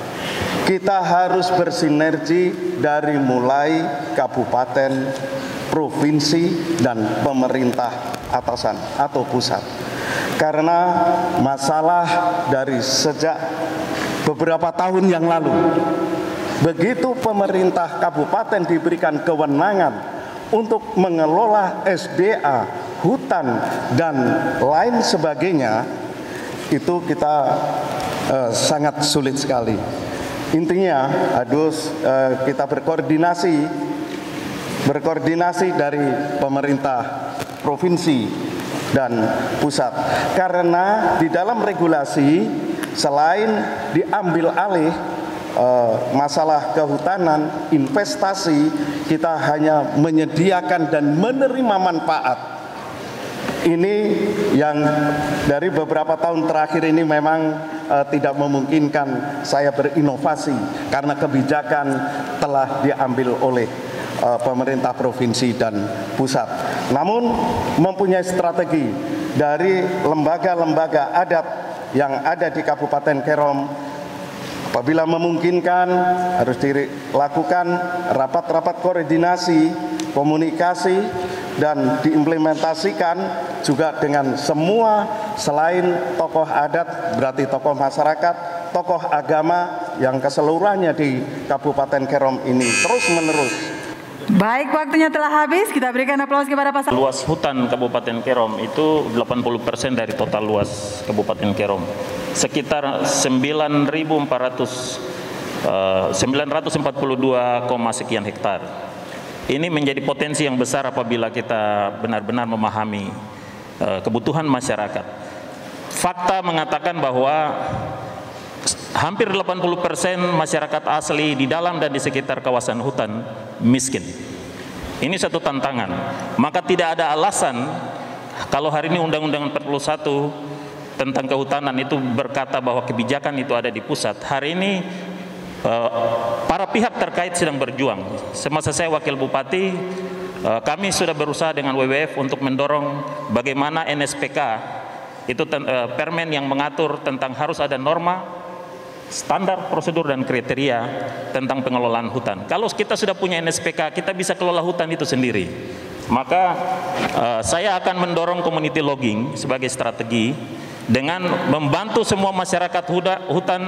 [SPEAKER 4] kita harus bersinergi dari mulai kabupaten, provinsi, dan pemerintah atasan atau pusat. Karena masalah dari sejak beberapa tahun yang lalu, begitu pemerintah kabupaten diberikan kewenangan untuk mengelola SDA, hutan, dan lain sebagainya, itu kita sangat sulit sekali. Intinya harus kita berkoordinasi dari pemerintah provinsi dan pusat. Karena di dalam regulasi selain diambil alih masalah kehutanan, investasi, kita hanya menyediakan dan menerima manfaat. Ini yang dari beberapa tahun terakhir ini memang tidak memungkinkan saya berinovasi karena kebijakan telah diambil oleh pemerintah provinsi dan pusat. Namun mempunyai strategi dari lembaga-lembaga adat yang ada di Kabupaten Kerom. Apabila memungkinkan harus dilakukan rapat-rapat koordinasi, komunikasi, dan diimplementasikan juga dengan semua selain tokoh adat, berarti tokoh masyarakat, tokoh agama yang keseluruhannya di Kabupaten Kerom ini terus-menerus.
[SPEAKER 5] Baik, waktunya telah habis. Kita berikan aplaus kepada pasangan.
[SPEAKER 6] Luas hutan Kabupaten Kerom itu 80% dari total luas Kabupaten Kerom. Sekitar 942, sekian hektar. Ini menjadi potensi yang besar apabila kita benar-benar memahami kebutuhan masyarakat. Fakta mengatakan bahwa hampir 80% masyarakat asli di dalam dan di sekitar kawasan hutan miskin. Ini satu tantangan. Maka tidak ada alasan kalau hari ini Undang-Undang 41 tentang kehutanan itu berkata bahwa kebijakan itu ada di pusat. Hari ini para pihak terkait sedang berjuang. Semasa saya wakil bupati, kami sudah berusaha dengan WWF untuk mendorong bagaimana NSPK itu permen yang mengatur tentang harus ada norma, standar, prosedur, dan kriteria tentang pengelolaan hutan. Kalau kita sudah punya NSPK, kita bisa kelola hutan itu sendiri. Maka saya akan mendorong community logging sebagai strategi dengan membantu semua masyarakat hutan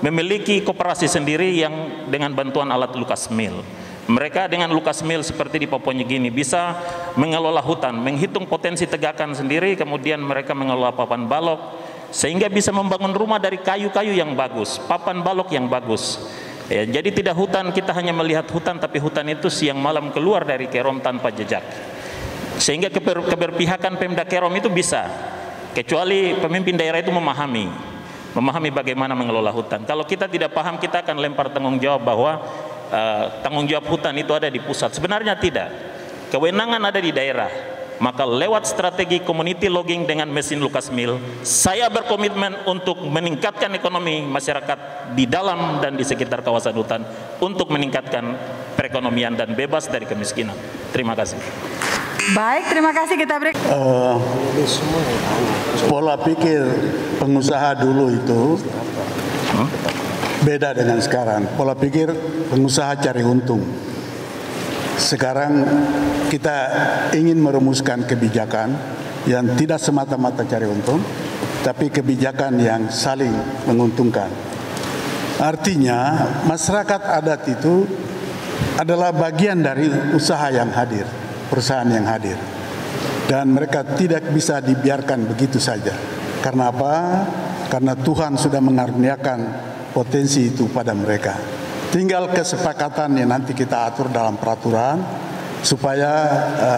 [SPEAKER 6] memiliki koperasi sendiri yang dengan bantuan alat Lucas Mill. Mereka dengan Lucas Mill seperti di Papua Nugini bisa mengelola hutan, menghitung potensi tegakan sendiri, kemudian mereka mengelola papan balok sehingga bisa membangun rumah dari kayu-kayu yang bagus, papan balok yang bagus. Ya, jadi tidak hutan kita hanya melihat hutan, tapi hutan itu siang malam keluar dari Kerom tanpa jejak. Sehingga keberpihakan Pemda Kerom itu bisa, kecuali pemimpin daerah itu memahami bagaimana mengelola hutan. Kalau kita tidak paham, kita akan lempar tanggung jawab bahwa tanggung jawab hutan itu ada di pusat. Sebenarnya tidak. Kewenangan ada di daerah. maka lewat strategi community logging dengan mesin Lucas Mill, saya berkomitmen untuk meningkatkan ekonomi masyarakat di dalam dan di sekitar kawasan hutan untuk meningkatkan perekonomian dan bebas dari kemiskinan. Terima kasih.
[SPEAKER 5] Baik, terima kasih. Kita beri.
[SPEAKER 7] Pola pikir pengusaha dulu itu beda dengan sekarang. Pola pikir pengusaha cari untung. Sekarang kita ingin merumuskan kebijakan yang tidak semata-mata cari untung, tapi kebijakan yang saling menguntungkan. Artinya masyarakat adat itu adalah bagian dari usaha yang hadir, perusahaan yang hadir. Dan mereka tidak bisa dibiarkan begitu saja. Karena apa? Karena Tuhan sudah mengaruniakan potensi itu pada mereka. Tinggal kesepakatan yang nanti kita atur dalam peraturan supaya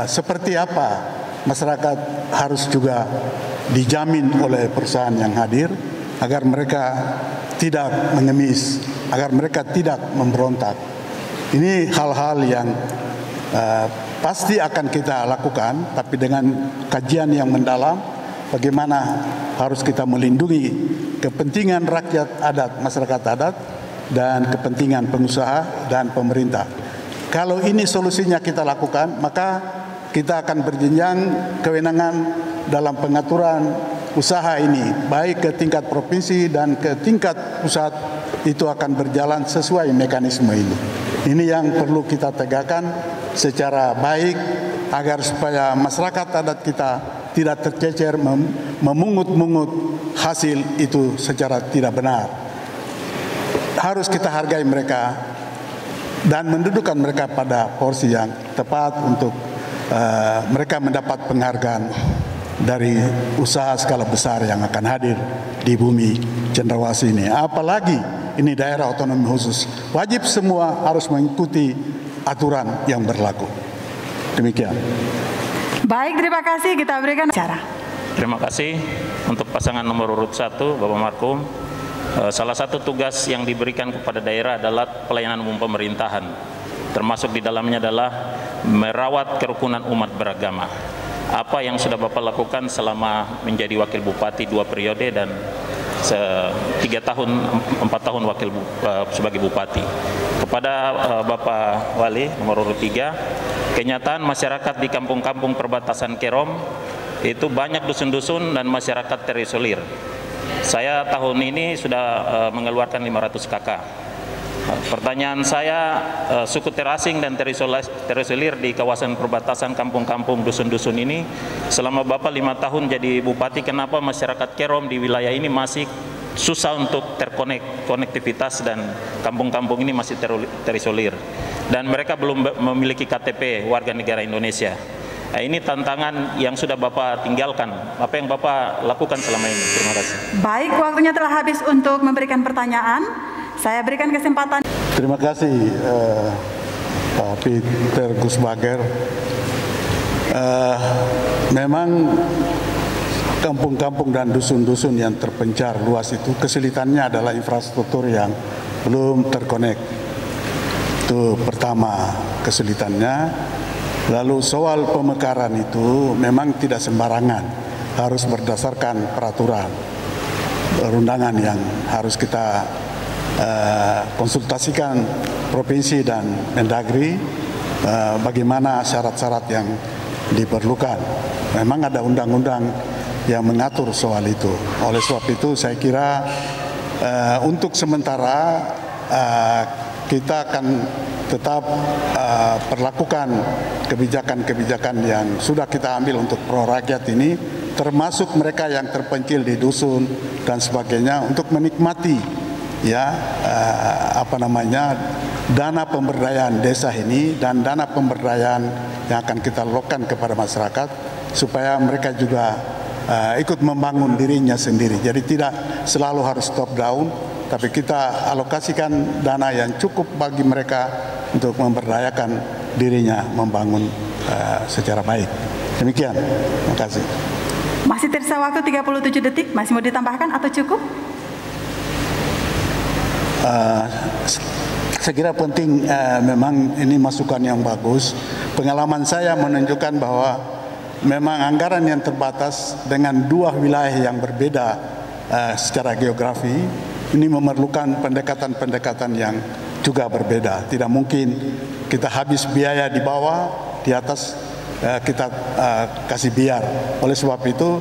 [SPEAKER 7] seperti apa masyarakat harus juga dijamin oleh perusahaan yang hadir agar mereka tidak mengemis, agar mereka tidak memberontak. Ini hal-hal yang pasti akan kita lakukan, tapi dengan kajian yang mendalam bagaimana harus kita melindungi kepentingan rakyat adat, masyarakat adat, dan kepentingan pengusaha dan pemerintah. Kalau ini solusinya kita lakukan, maka kita akan berjenjang kewenangan dalam pengaturan usaha ini, baik ke tingkat provinsi dan ke tingkat pusat, itu akan berjalan sesuai mekanisme ini. Ini yang perlu kita tegakkan secara baik agar supaya masyarakat adat kita tidak tercecer memungut-mungut hasil itu secara tidak benar. Harus kita hargai mereka dan mendudukkan mereka pada porsi yang tepat untuk mereka mendapat penghargaan dari usaha skala besar yang akan hadir di bumi Cendrawasih ini. Apalagi ini daerah otonomi khusus, wajib semua harus mengikuti aturan yang berlaku. Demikian.
[SPEAKER 5] Baik, terima kasih. Kita berikan cara.
[SPEAKER 6] Terima kasih untuk pasangan nomor urut 1, Bapak Markum. Salah satu tugas yang diberikan kepada daerah adalah pelayanan umum pemerintahan, termasuk di dalamnya adalah merawat kerukunan umat beragama. Apa yang sudah Bapak lakukan selama menjadi wakil bupati 2 periode dan 4 tahun wakil sebagai bupati. Kepada Bapak Wali nomor urut 3, kenyataan masyarakat di kampung-kampung perbatasan Kerom itu banyak dusun-dusun dan masyarakat terisolir. Saya tahun ini sudah mengeluarkan 500 KK. Pertanyaan saya, suku terasing dan terisolir di kawasan perbatasan kampung-kampung dusun-dusun ini, selama Bapak 5 tahun jadi bupati, kenapa masyarakat Kerom di wilayah ini masih susah untuk konektivitas dan kampung-kampung ini masih terisolir dan mereka belum memiliki KTP warga negara Indonesia. Nah, ini tantangan yang sudah Bapak tinggalkan. Apa yang Bapak lakukan selama ini? Terima kasih.
[SPEAKER 5] Baik, waktunya telah habis untuk memberikan pertanyaan. Saya berikan kesempatan.
[SPEAKER 7] Terima kasih Pak Peter Gusbager. Memang kampung-kampung dan dusun-dusun yang terpencar luas itu kesulitannya adalah infrastruktur yang belum terkonek. Itu pertama kesulitannya. Lalu soal pemekaran itu memang tidak sembarangan, harus berdasarkan peraturan perundangan yang harus kita konsultasikan provinsi dan Mendagri bagaimana syarat-syarat yang diperlukan. Memang ada undang-undang yang mengatur soal itu. Oleh sebab itu saya kira untuk sementara kita akan tetap perlakukan kebijakan-kebijakan yang sudah kita ambil untuk pro rakyat ini, termasuk mereka yang terpencil di dusun dan sebagainya, untuk menikmati dana pemberdayaan desa ini dan dana pemberdayaan yang akan kita lakukan kepada masyarakat supaya mereka juga ikut membangun dirinya sendiri. Jadi tidak selalu harus top down, tapi kita alokasikan dana yang cukup bagi mereka untuk memberdayakan dirinya membangun secara baik. Demikian. Terima kasih.
[SPEAKER 5] Masih tersisa waktu 37 detik. Masih mau ditambahkan atau cukup?
[SPEAKER 7] Saya kira penting, memang ini masukan yang bagus. Pengalaman saya menunjukkan bahwa memang anggaran yang terbatas dengan dua wilayah yang berbeda secara geografi, ini memerlukan pendekatan-pendekatan yang juga berbeda. Tidak mungkin kita habis biaya di bawah, di atas kita kasih biar. Oleh sebab itu,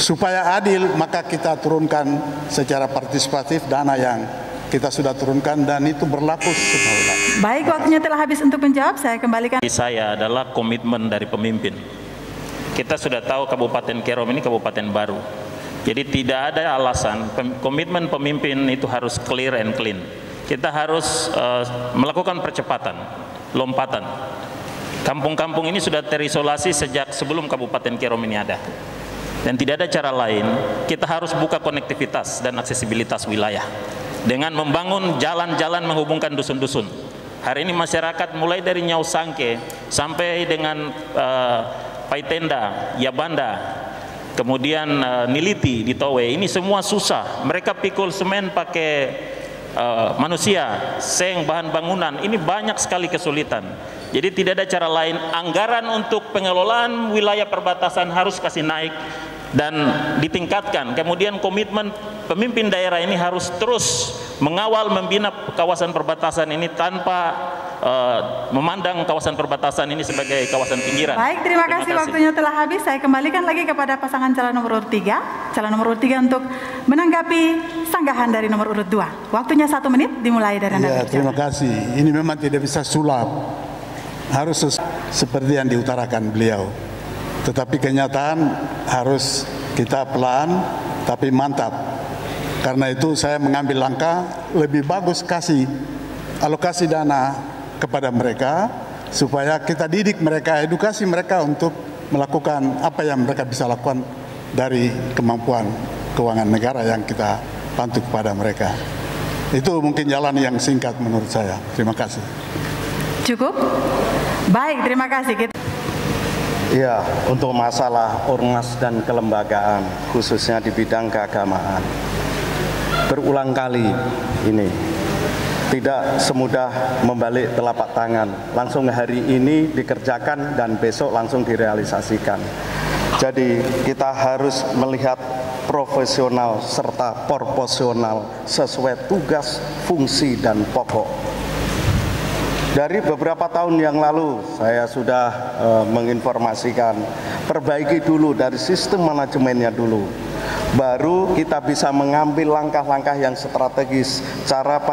[SPEAKER 7] supaya adil, maka kita turunkan secara partisipatif dana yang kita sudah turunkan, dan itu berlaku semula.
[SPEAKER 5] Baik, waktunya telah habis untuk menjawab. Saya kembalikan.
[SPEAKER 6] Saya adalah komitmen dari pemimpin. Kita sudah tahu Kabupaten Kerom ini kabupaten baru. Jadi tidak ada alasan, komitmen pemimpin itu harus clear and clean. Kita harus melakukan percepatan, lompatan. Kampung-kampung ini sudah terisolasi sejak sebelum Kabupaten Kerom ini ada. Dan tidak ada cara lain, kita harus buka konektivitas dan aksesibilitas wilayah dengan membangun jalan-jalan menghubungkan dusun-dusun. Hari ini masyarakat mulai dari Nyau Sangke sampai dengan Paitenda, Yabanda, kemudian Niliti di Towe, ini semua susah. Mereka pikul semen pakai manusia, seng, bahan bangunan, ini banyak sekali kesulitan. Jadi tidak ada cara lain, anggaran untuk pengelolaan wilayah perbatasan harus kasih naik dan ditingkatkan. Kemudian komitmen pemimpin daerah ini harus terus mengawal, membina kawasan perbatasan ini tanpa memandang kawasan perbatasan ini sebagai kawasan pinggiran.
[SPEAKER 5] Baik, terima kasih. Waktunya telah habis. Saya kembalikan lagi kepada pasangan calon nomor urut 3. Calon nomor urut 3 untuk menanggapi sanggahan dari nomor urut 2. Waktunya 1 menit dimulai dari Anda.
[SPEAKER 7] Ya, terima kasih. Ini memang tidak bisa sulap. Harus seperti yang diutarakan beliau. Tetapi kenyataan harus kita pelan tapi mantap. Karena itu saya mengambil langkah lebih bagus kasih alokasi dana kepada mereka supaya kita didik mereka, edukasi mereka untuk melakukan apa yang mereka bisa lakukan dari kemampuan keuangan negara yang kita bantu kepada mereka. Itu mungkin jalan yang singkat menurut saya. Terima kasih.
[SPEAKER 5] Cukup? Baik, terima kasih.
[SPEAKER 4] Ya, untuk masalah ormas dan kelembagaan, khususnya di bidang keagamaan, berulang kali ini tidak semudah membalik telapak tangan, langsung hari ini dikerjakan dan besok langsung direalisasikan. Jadi kita harus melihat profesional serta proporsional sesuai tugas, fungsi, dan pokok. Dari beberapa tahun yang lalu saya sudah menginformasikan, perbaiki dulu dari sistem manajemennya dulu. Baru kita bisa mengambil langkah-langkah yang strategis, cara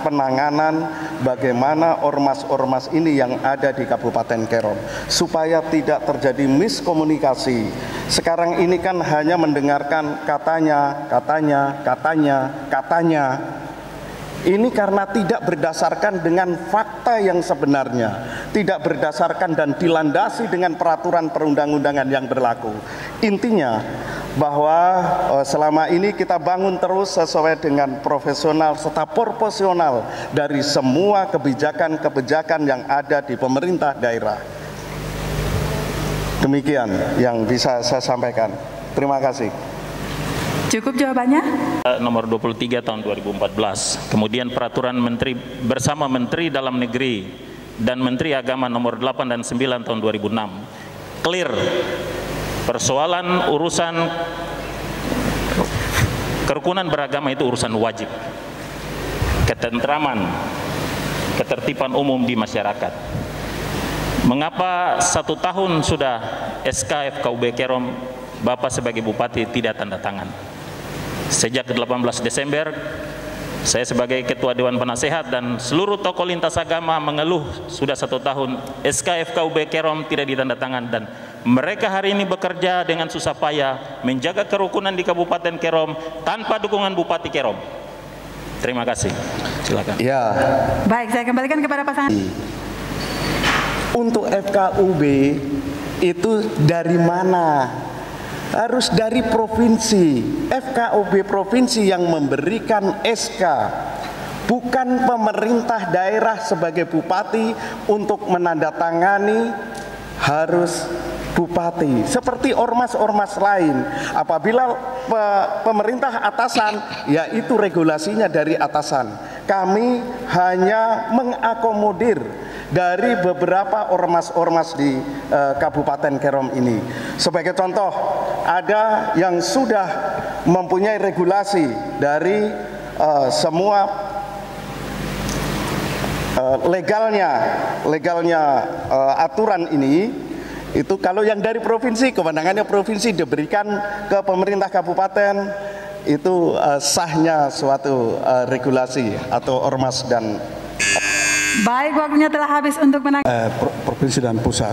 [SPEAKER 4] penanganan bagaimana ormas-ormas ini yang ada di Kabupaten Kerom, supaya tidak terjadi miskomunikasi. Sekarang ini kan hanya mendengarkan katanya. Ini karena tidak berdasarkan dengan fakta yang sebenarnya, tidak berdasarkan dan dilandasi dengan peraturan perundang-undangan yang berlaku. Intinya bahwa selama ini kita bangun terus sesuai dengan profesional serta proporsional dari semua kebijakan-kebijakan yang ada di pemerintah daerah. Demikian yang bisa saya sampaikan. Terima kasih.
[SPEAKER 5] Cukup jawabannya?
[SPEAKER 6] Nomor 23 tahun 2014. Kemudian peraturan menteri bersama Menteri Dalam Negeri dan Menteri Agama nomor 8 dan 9 tahun 2006. Clear. Persoalan urusan kerukunan beragama itu urusan wajib. Ketentraman, ketertiban umum di masyarakat. Mengapa 1 tahun sudah SK FKUB Kerom Bapak sebagai Bupati tidak tanda tangan? Sejak 18 Desember, saya sebagai Ketua Dewan Penasehat dan seluruh tokoh lintas agama mengeluh sudah 1 tahun SK FKUB Kerom tidak ditandatangan, dan mereka hari ini bekerja dengan susah payah menjaga kerukunan di Kabupaten Kerom tanpa dukungan Bupati Kerom. Terima kasih. Silakan.
[SPEAKER 4] Ya.
[SPEAKER 5] Baik, saya kembalikan kepada pasangan.
[SPEAKER 4] Untuk FKUB itu dari mana? Harus dari provinsi. FKUB provinsi yang memberikan SK, bukan pemerintah daerah sebagai bupati untuk menandatangani. Harus bupati. Seperti ormas-ormas lain, apabila pemerintah atasan, ya itu regulasinya dari atasan. Kami hanya mengakomodir dari beberapa ormas-ormas di Kabupaten Kerom ini. Sebagai contoh, ada yang sudah mempunyai regulasi dari semua legalnya aturan ini. Itu kalau yang dari provinsi, kewenangannya provinsi diberikan ke pemerintah kabupaten, itu sahnya suatu regulasi atau ormas dan
[SPEAKER 5] baik, waktunya telah habis untuk
[SPEAKER 7] provinsi dan pusat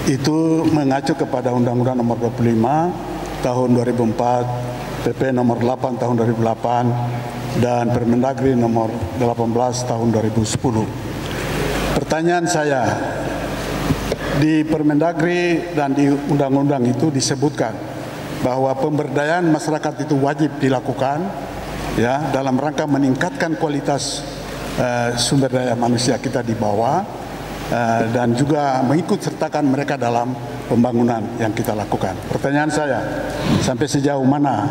[SPEAKER 7] itu mengacu kepada Undang-Undang Nomor 25 Tahun 2004, PP Nomor 8 Tahun 2008 dan Permendagri Nomor 18 Tahun 2010. Pertanyaan saya, di Permendagri dan di undang-undang itu disebutkan bahwa pemberdayaan masyarakat itu wajib dilakukan ya dalam rangka meningkatkan kualitas sumber daya manusia kita di bawah dan juga mengikut sertakan mereka dalam pembangunan yang kita lakukan. Pertanyaan saya, sampai sejauh mana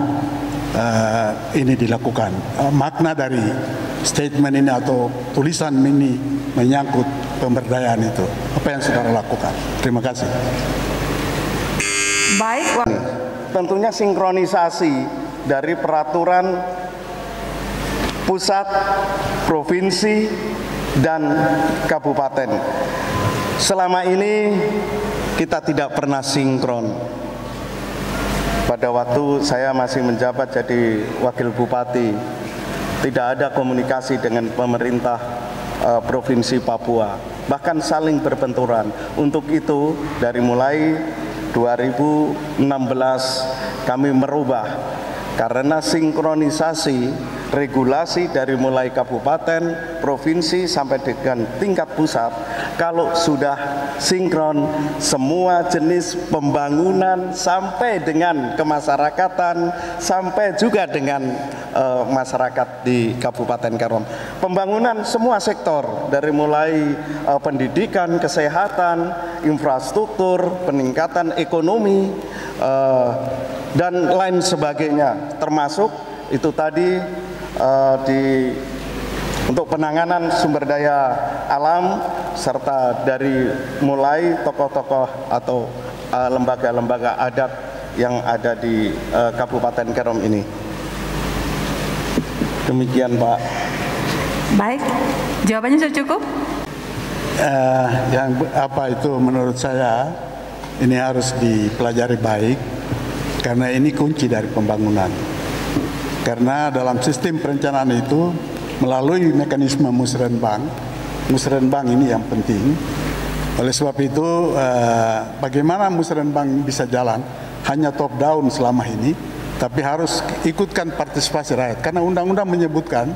[SPEAKER 7] ini dilakukan? Makna dari statement ini atau tulisan ini menyangkut pemberdayaan itu, apa yang saudara lakukan? Terima kasih.
[SPEAKER 5] Baik,
[SPEAKER 4] tentunya sinkronisasi dari peraturan pusat, provinsi, dan kabupaten. Selama ini kita tidak pernah sinkron. Pada waktu saya masih menjabat jadi wakil bupati, tidak ada komunikasi dengan pemerintah Provinsi Papua, bahkan saling berbenturan. Untuk itu dari mulai 2016 kami merubah, karena sinkronisasi regulasi dari mulai kabupaten, provinsi sampai dengan tingkat pusat, kalau sudah sinkron semua jenis pembangunan sampai dengan kemasyarakatan, sampai juga dengan masyarakat di Kabupaten Kerom. Pembangunan semua sektor dari mulai pendidikan, kesehatan, infrastruktur, peningkatan ekonomi dan lain sebagainya, termasuk itu tadi untuk penanganan sumber daya alam serta dari mulai tokoh-tokoh atau lembaga-lembaga adat yang ada di Kabupaten Kerom ini. Demikian, Pak.
[SPEAKER 5] Baik, jawabannya sudah cukup?
[SPEAKER 7] Yang apa itu menurut saya ini harus dipelajari baik karena ini kunci dari pembangunan. Karena dalam sistem perencanaan itu melalui mekanisme musrenbang ini yang penting. Oleh sebab itu bagaimana musrenbang bisa jalan hanya top down selama ini, tapi harus ikutkan partisipasi rakyat. Karena undang-undang menyebutkan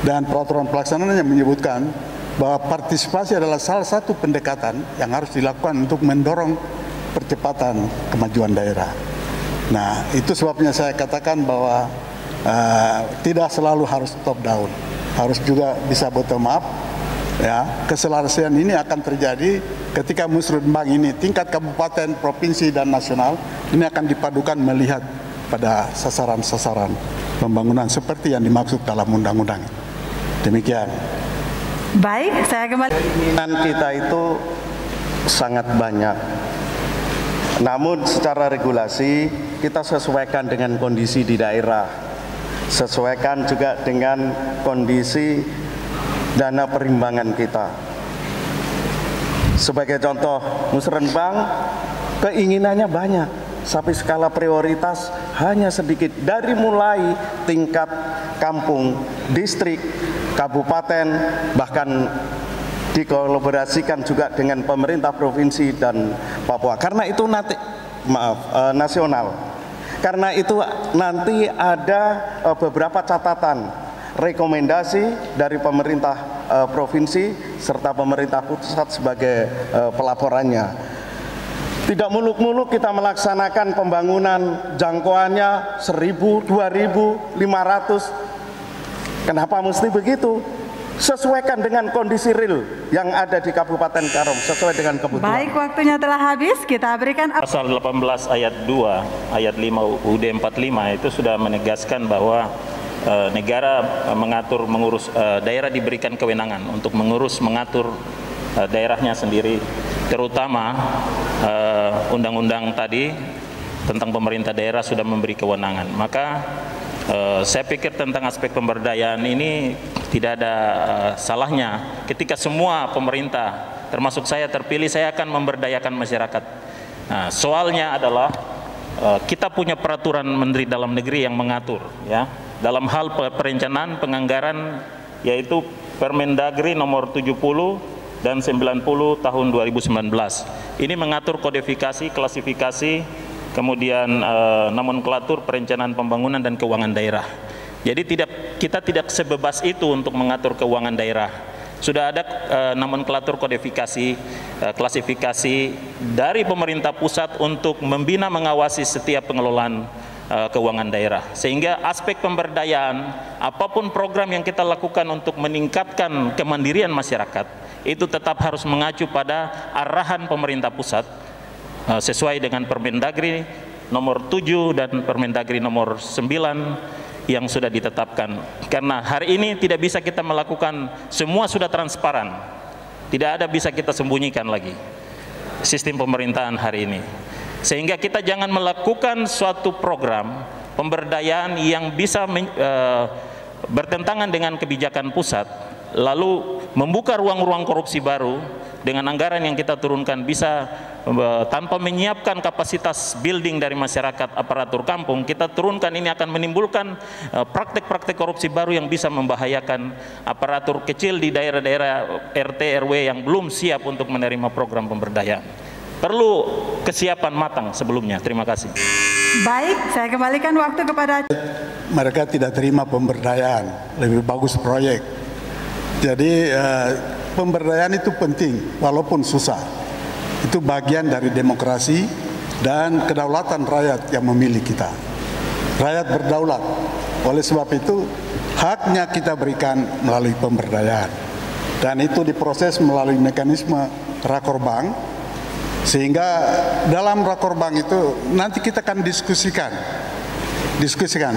[SPEAKER 7] dan peraturan pelaksanaannya menyebutkan bahwa partisipasi adalah salah satu pendekatan yang harus dilakukan untuk mendorong percepatan kemajuan daerah. Nah, itu sebabnya saya katakan bahwa tidak selalu harus top down, harus juga bisa bottom up. Ya, keselarasan ini akan terjadi ketika musrenbang ini tingkat kabupaten, provinsi dan nasional ini akan dipadukan melihat pada sasaran-sasaran pembangunan seperti yang dimaksud dalam undang-undang. Demikian.
[SPEAKER 5] Baik, saya kembali.
[SPEAKER 4] Kita itu sangat banyak. Namun secara regulasi kita sesuaikan dengan kondisi di daerah. Sesuaikan juga dengan kondisi dana perimbangan kita. Sebagai contoh, musrenbang keinginannya banyak, tapi skala prioritas hanya sedikit. Dari mulai tingkat kampung, distrik, kabupaten, bahkan dikolaborasikan juga dengan pemerintah provinsi dan Papua. Karena itu nanti, nasional. Karena itu nanti ada beberapa catatan, rekomendasi dari pemerintah provinsi serta pemerintah pusat sebagai pelaporannya. Tidak muluk-muluk kita melaksanakan pembangunan jangkauannya 1.000, 2.000, 500. Kenapa mesti begitu? Sesuaikan dengan kondisi real yang ada di Kabupaten Kerom, sesuai dengan kebutuhan.
[SPEAKER 5] Baik, waktunya telah habis, kita berikan
[SPEAKER 6] Pasal 18 ayat 2, ayat 5 UUD 45 itu sudah menegaskan bahwa negara mengurus daerah diberikan kewenangan untuk mengatur daerahnya sendiri, terutama undang-undang tadi tentang pemerintah daerah sudah memberi kewenangan. Maka saya pikir tentang aspek pemberdayaan ini tidak ada salahnya ketika semua pemerintah, termasuk saya terpilih, saya akan memberdayakan masyarakat. Nah, soalnya adalah kita punya peraturan Menteri Dalam Negeri yang mengatur, ya, dalam hal perencanaan penganggaran, yaitu Permendagri nomor 70 dan 90 tahun 2019. Ini mengatur kodifikasi, klasifikasi, kemudian nomenklatur perencanaan pembangunan dan keuangan daerah. Jadi kita tidak sebebas itu untuk mengatur keuangan daerah. Sudah ada nomenklatur kodifikasi, klasifikasi dari pemerintah pusat untuk membina mengawasi setiap pengelolaan keuangan daerah. Sehingga aspek pemberdayaan, apapun program yang kita lakukan untuk meningkatkan kemandirian masyarakat, itu tetap harus mengacu pada arahan pemerintah pusat sesuai dengan Permendagri nomor 7 dan Permendagri nomor 9 yang sudah ditetapkan. Karena hari ini tidak bisa kita melakukan, semua sudah transparan, tidak ada bisa kita sembunyikan lagi sistem pemerintahan hari ini. Sehingga kita jangan melakukan suatu program pemberdayaan yang bisa bertentangan dengan kebijakan pusat, lalu membuka ruang-ruang korupsi baru dengan anggaran yang kita turunkan, bisa tanpa menyiapkan kapasitas building dari masyarakat aparatur kampung, kita turunkan, ini akan menimbulkan praktek-praktek korupsi baru yang bisa membahayakan aparatur kecil di daerah-daerah RT RW yang belum siap untuk menerima program pemberdayaan. Perlu kesiapan matang sebelumnya. Terima kasih.
[SPEAKER 5] Baik, saya kembalikan waktu kepada
[SPEAKER 7] mereka tidak terima pemberdayaan, lebih bagus proyek. Jadi pemberdayaan itu penting walaupun susah. Itu bagian dari demokrasi dan kedaulatan rakyat yang memilih kita. Rakyat berdaulat. Oleh sebab itu haknya kita berikan melalui pemberdayaan. Dan itu diproses melalui mekanisme rakorbank, sehingga dalam rakorbank itu nanti kita akan diskusikan.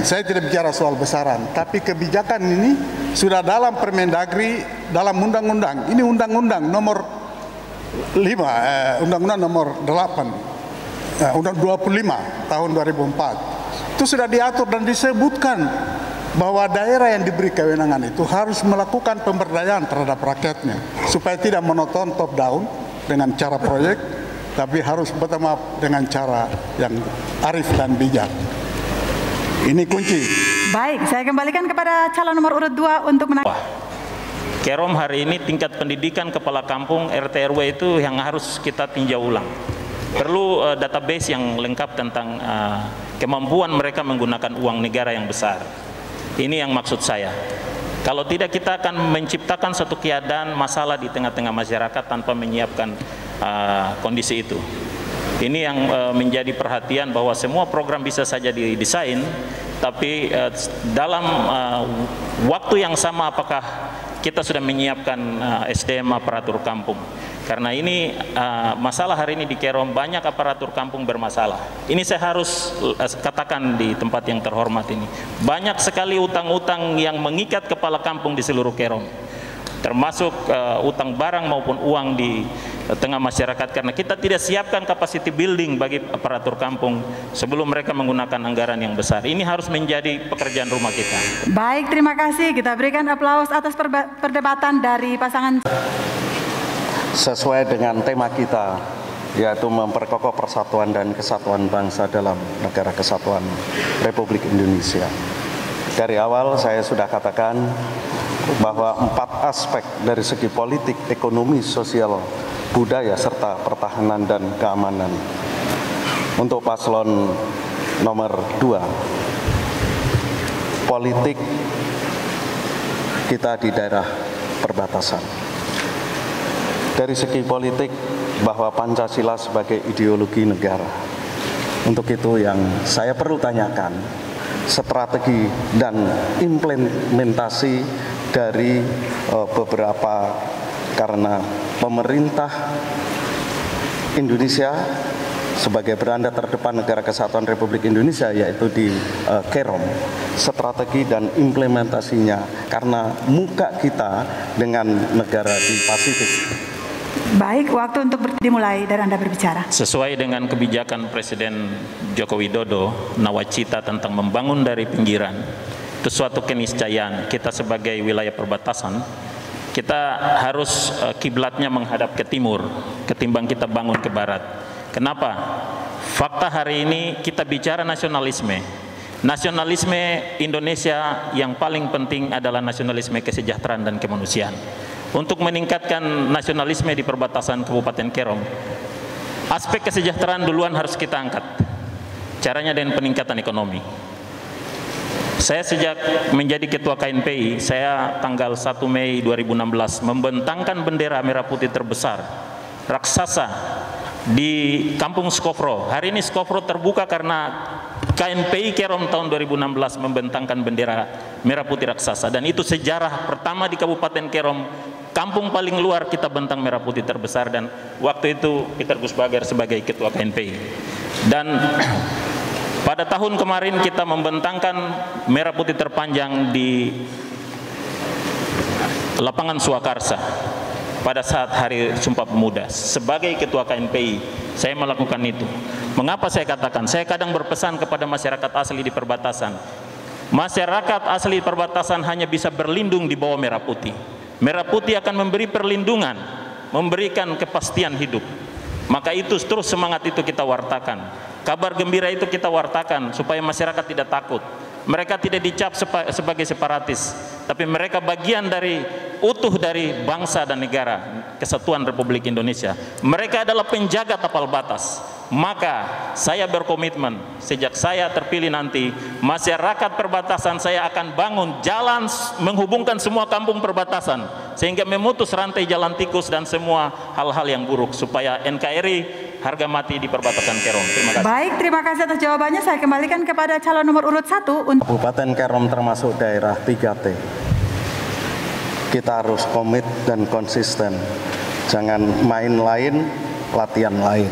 [SPEAKER 7] Saya tidak bicara soal besaran, tapi kebijakan ini sudah dalam Permendagri, dalam undang-undang. Ini undang-undang nomor 5, undang-undang nomor 8, undang 25 tahun 2004. Itu sudah diatur dan disebutkan bahwa daerah yang diberi kewenangan itu harus melakukan pemberdayaan terhadap rakyatnya, supaya tidak monoton top down dengan cara proyek, tapi harus pertama dengan cara yang arif dan bijak. Ini kunci.
[SPEAKER 5] Baik, saya kembalikan kepada calon nomor urut 2 untuk
[SPEAKER 6] Kerom hari ini tingkat pendidikan kepala kampung RT RW itu yang harus kita tinjau ulang. Perlu database yang lengkap tentang kemampuan mereka menggunakan uang negara yang besar. Ini yang maksud saya. Kalau tidak, kita akan menciptakan satu keadaan masalah di tengah-tengah masyarakat tanpa menyiapkan kondisi itu. Ini yang menjadi perhatian, bahwa semua program bisa saja didesain, tapi dalam waktu yang sama apakah kita sudah menyiapkan SDM aparatur kampung. Karena ini masalah hari ini di Kerom, banyak aparatur kampung bermasalah. Ini saya harus katakan di tempat yang terhormat ini. Banyak sekali utang-utang yang mengikat kepala kampung di seluruh Kerom, termasuk utang barang maupun uang di tengah masyarakat, karena kita tidak siapkan capacity building bagi aparatur kampung sebelum mereka menggunakan anggaran yang besar. Ini harus menjadi pekerjaan rumah kita.
[SPEAKER 5] Baik, terima kasih. Kita berikan aplaus atas perdebatan dari pasangan.
[SPEAKER 4] Sesuai dengan tema kita, yaitu memperkokoh persatuan dan kesatuan bangsa dalam negara kesatuan Republik Indonesia. Dari awal saya sudah katakan bahwa 4 aspek dari segi politik, ekonomi, sosial, budaya, serta pertahanan dan keamanan. Untuk paslon nomor 2, politik kita di daerah perbatasan. Dari segi politik, bahwa Pancasila sebagai ideologi negara. Untuk itu yang saya perlu tanyakan, strategi dan implementasi dari beberapa, karena pemerintah Indonesia sebagai beranda terdepan negara kesatuan Republik Indonesia, yaitu di Kerom, strategi dan implementasinya, karena muka kita dengan negara di Pasifik
[SPEAKER 5] Baik, waktu untuk dimulai dari Anda berbicara.
[SPEAKER 6] Sesuai dengan kebijakan Presiden Joko Widodo, nawacita tentang membangun dari pinggiran, itu suatu keniscayaan. Kita sebagai wilayah perbatasan, kita harus kiblatnya menghadap ke timur, ketimbang kita bangun ke barat. Kenapa? Fakta hari ini kita bicara nasionalisme. Nasionalisme Indonesia yang paling penting adalah nasionalisme kesejahteraan dan kemanusiaan. Untuk meningkatkan nasionalisme di perbatasan Kabupaten Kerom, aspek kesejahteraan duluan harus kita angkat. Caranya dengan peningkatan ekonomi. Saya sejak menjadi Ketua KNPI, saya tanggal 1 Mei 2016 membentangkan bendera merah putih terbesar, raksasa, di Kampung Skofro. Hari ini Skofro terbuka karena KNPI Kerom tahun 2016 membentangkan bendera merah putih raksasa. Dan itu sejarah pertama di Kabupaten Kerom. Kampung paling luar kita bentang merah putih terbesar, dan waktu itu Peter Gusbagar sebagai Ketua KNPI. Dan pada tahun kemarin kita membentangkan merah putih terpanjang di lapangan Swakarsa pada saat Hari Sumpah Pemuda. Sebagai Ketua KNPI, saya melakukan itu. Mengapa saya katakan? Saya kadang berpesan kepada masyarakat asli di perbatasan. Masyarakat asli perbatasan hanya bisa berlindung di bawah merah putih. Merah putih akan memberi perlindungan, memberikan kepastian hidup. Maka itu terus semangat itu kita wartakan. Kabar gembira itu kita wartakan supaya masyarakat tidak takut. Mereka tidak dicap sebagai separatis, tapi mereka bagian dari utuh dari bangsa dan negara Kesatuan Republik Indonesia. Mereka adalah penjaga tapal batas. Maka saya berkomitmen sejak saya terpilih nanti, masyarakat perbatasan saya akan bangun jalan menghubungkan semua kampung perbatasan sehingga memutus rantai jalan tikus dan semua hal-hal yang buruk supaya NKRI harga mati di perbatasan Kerom. Terima kasih.
[SPEAKER 5] Baik, terima kasih atas jawabannya. Saya kembalikan kepada calon nomor urut 1.
[SPEAKER 4] Kabupaten Kerom termasuk daerah 3T. Kita harus komit dan konsisten. Jangan main lain, latihan lain.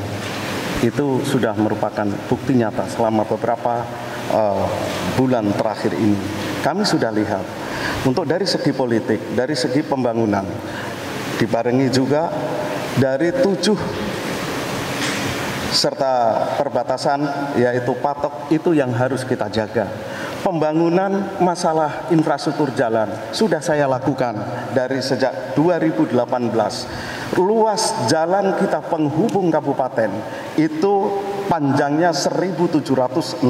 [SPEAKER 4] Itu sudah merupakan bukti nyata selama beberapa bulan terakhir ini. Kami sudah lihat, untuk dari segi politik, dari segi pembangunan, dibarengi juga dari 7 serta perbatasan, yaitu patok, itu yang harus kita jaga. Pembangunan masalah infrastruktur jalan sudah saya lakukan dari sejak 2018. Luas jalan kita penghubung kabupaten itu panjangnya 1.706,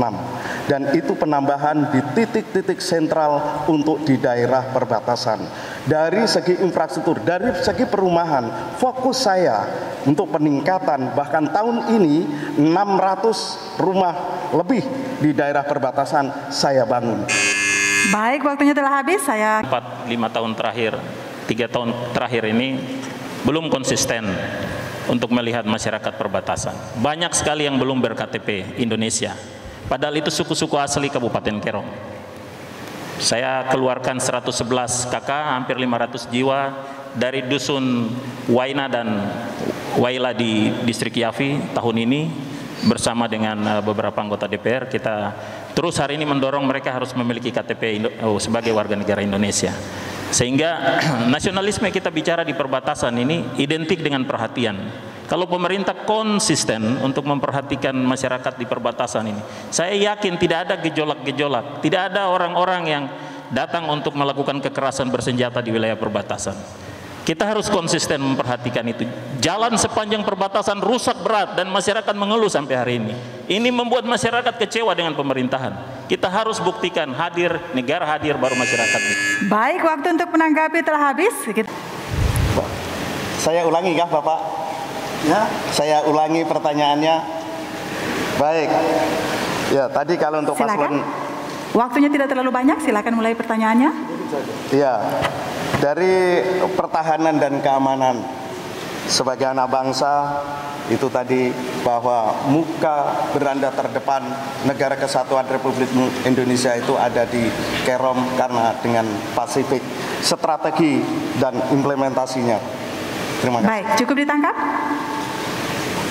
[SPEAKER 4] dan itu penambahan di titik-titik sentral untuk di daerah perbatasan. Dari segi infrastruktur, dari segi perumahan, fokus saya untuk peningkatan, bahkan tahun ini 600 rumah lebih di daerah perbatasan saya bangun.
[SPEAKER 5] Baik, waktunya telah habis. Saya
[SPEAKER 6] 4-5 tahun terakhir, 3 tahun terakhir ini belum konsisten untuk melihat masyarakat perbatasan. Banyak sekali yang belum ber-KTP Indonesia, padahal itu suku-suku asli Kabupaten Kerom. Saya keluarkan 111 KK, hampir 500 jiwa dari dusun Waina dan Waila di distrik Yafi. Tahun ini bersama dengan beberapa anggota DPR, kita terus hari ini mendorong mereka harus memiliki KTP sebagai warga negara Indonesia. Sehingga nasionalisme kita bicara di perbatasan ini identik dengan perhatian. Kalau pemerintah konsisten untuk memperhatikan masyarakat di perbatasan ini, saya yakin tidak ada gejolak-gejolak, tidak ada orang-orang yang datang untuk melakukan kekerasan bersenjata di wilayah perbatasan. Kita harus konsisten memperhatikan itu. Jalan sepanjang perbatasan rusak berat dan masyarakat mengeluh sampai hari ini. Ini membuat masyarakat kecewa dengan pemerintahan. Kita harus buktikan hadir, negara hadir, baru masyarakat.
[SPEAKER 5] baik, waktu untuk menanggapi telah habis.
[SPEAKER 4] Saya ulangi kah Bapak? Ya, saya ulangi pertanyaannya. Baik. Ya, tadi kalau untuk
[SPEAKER 5] Silakan.
[SPEAKER 4] paslon,
[SPEAKER 5] Waktunya tidak terlalu banyak, silakan mulai pertanyaannya.
[SPEAKER 4] ya, dari pertahanan dan keamanan sebagai anak bangsa, itu tadi bahwa muka beranda terdepan negara kesatuan Republik Indonesia itu ada di Kerom karena dengan Pasifik, strategi dan implementasinya. Terima kasih.
[SPEAKER 5] Baik, cukup ditangkap?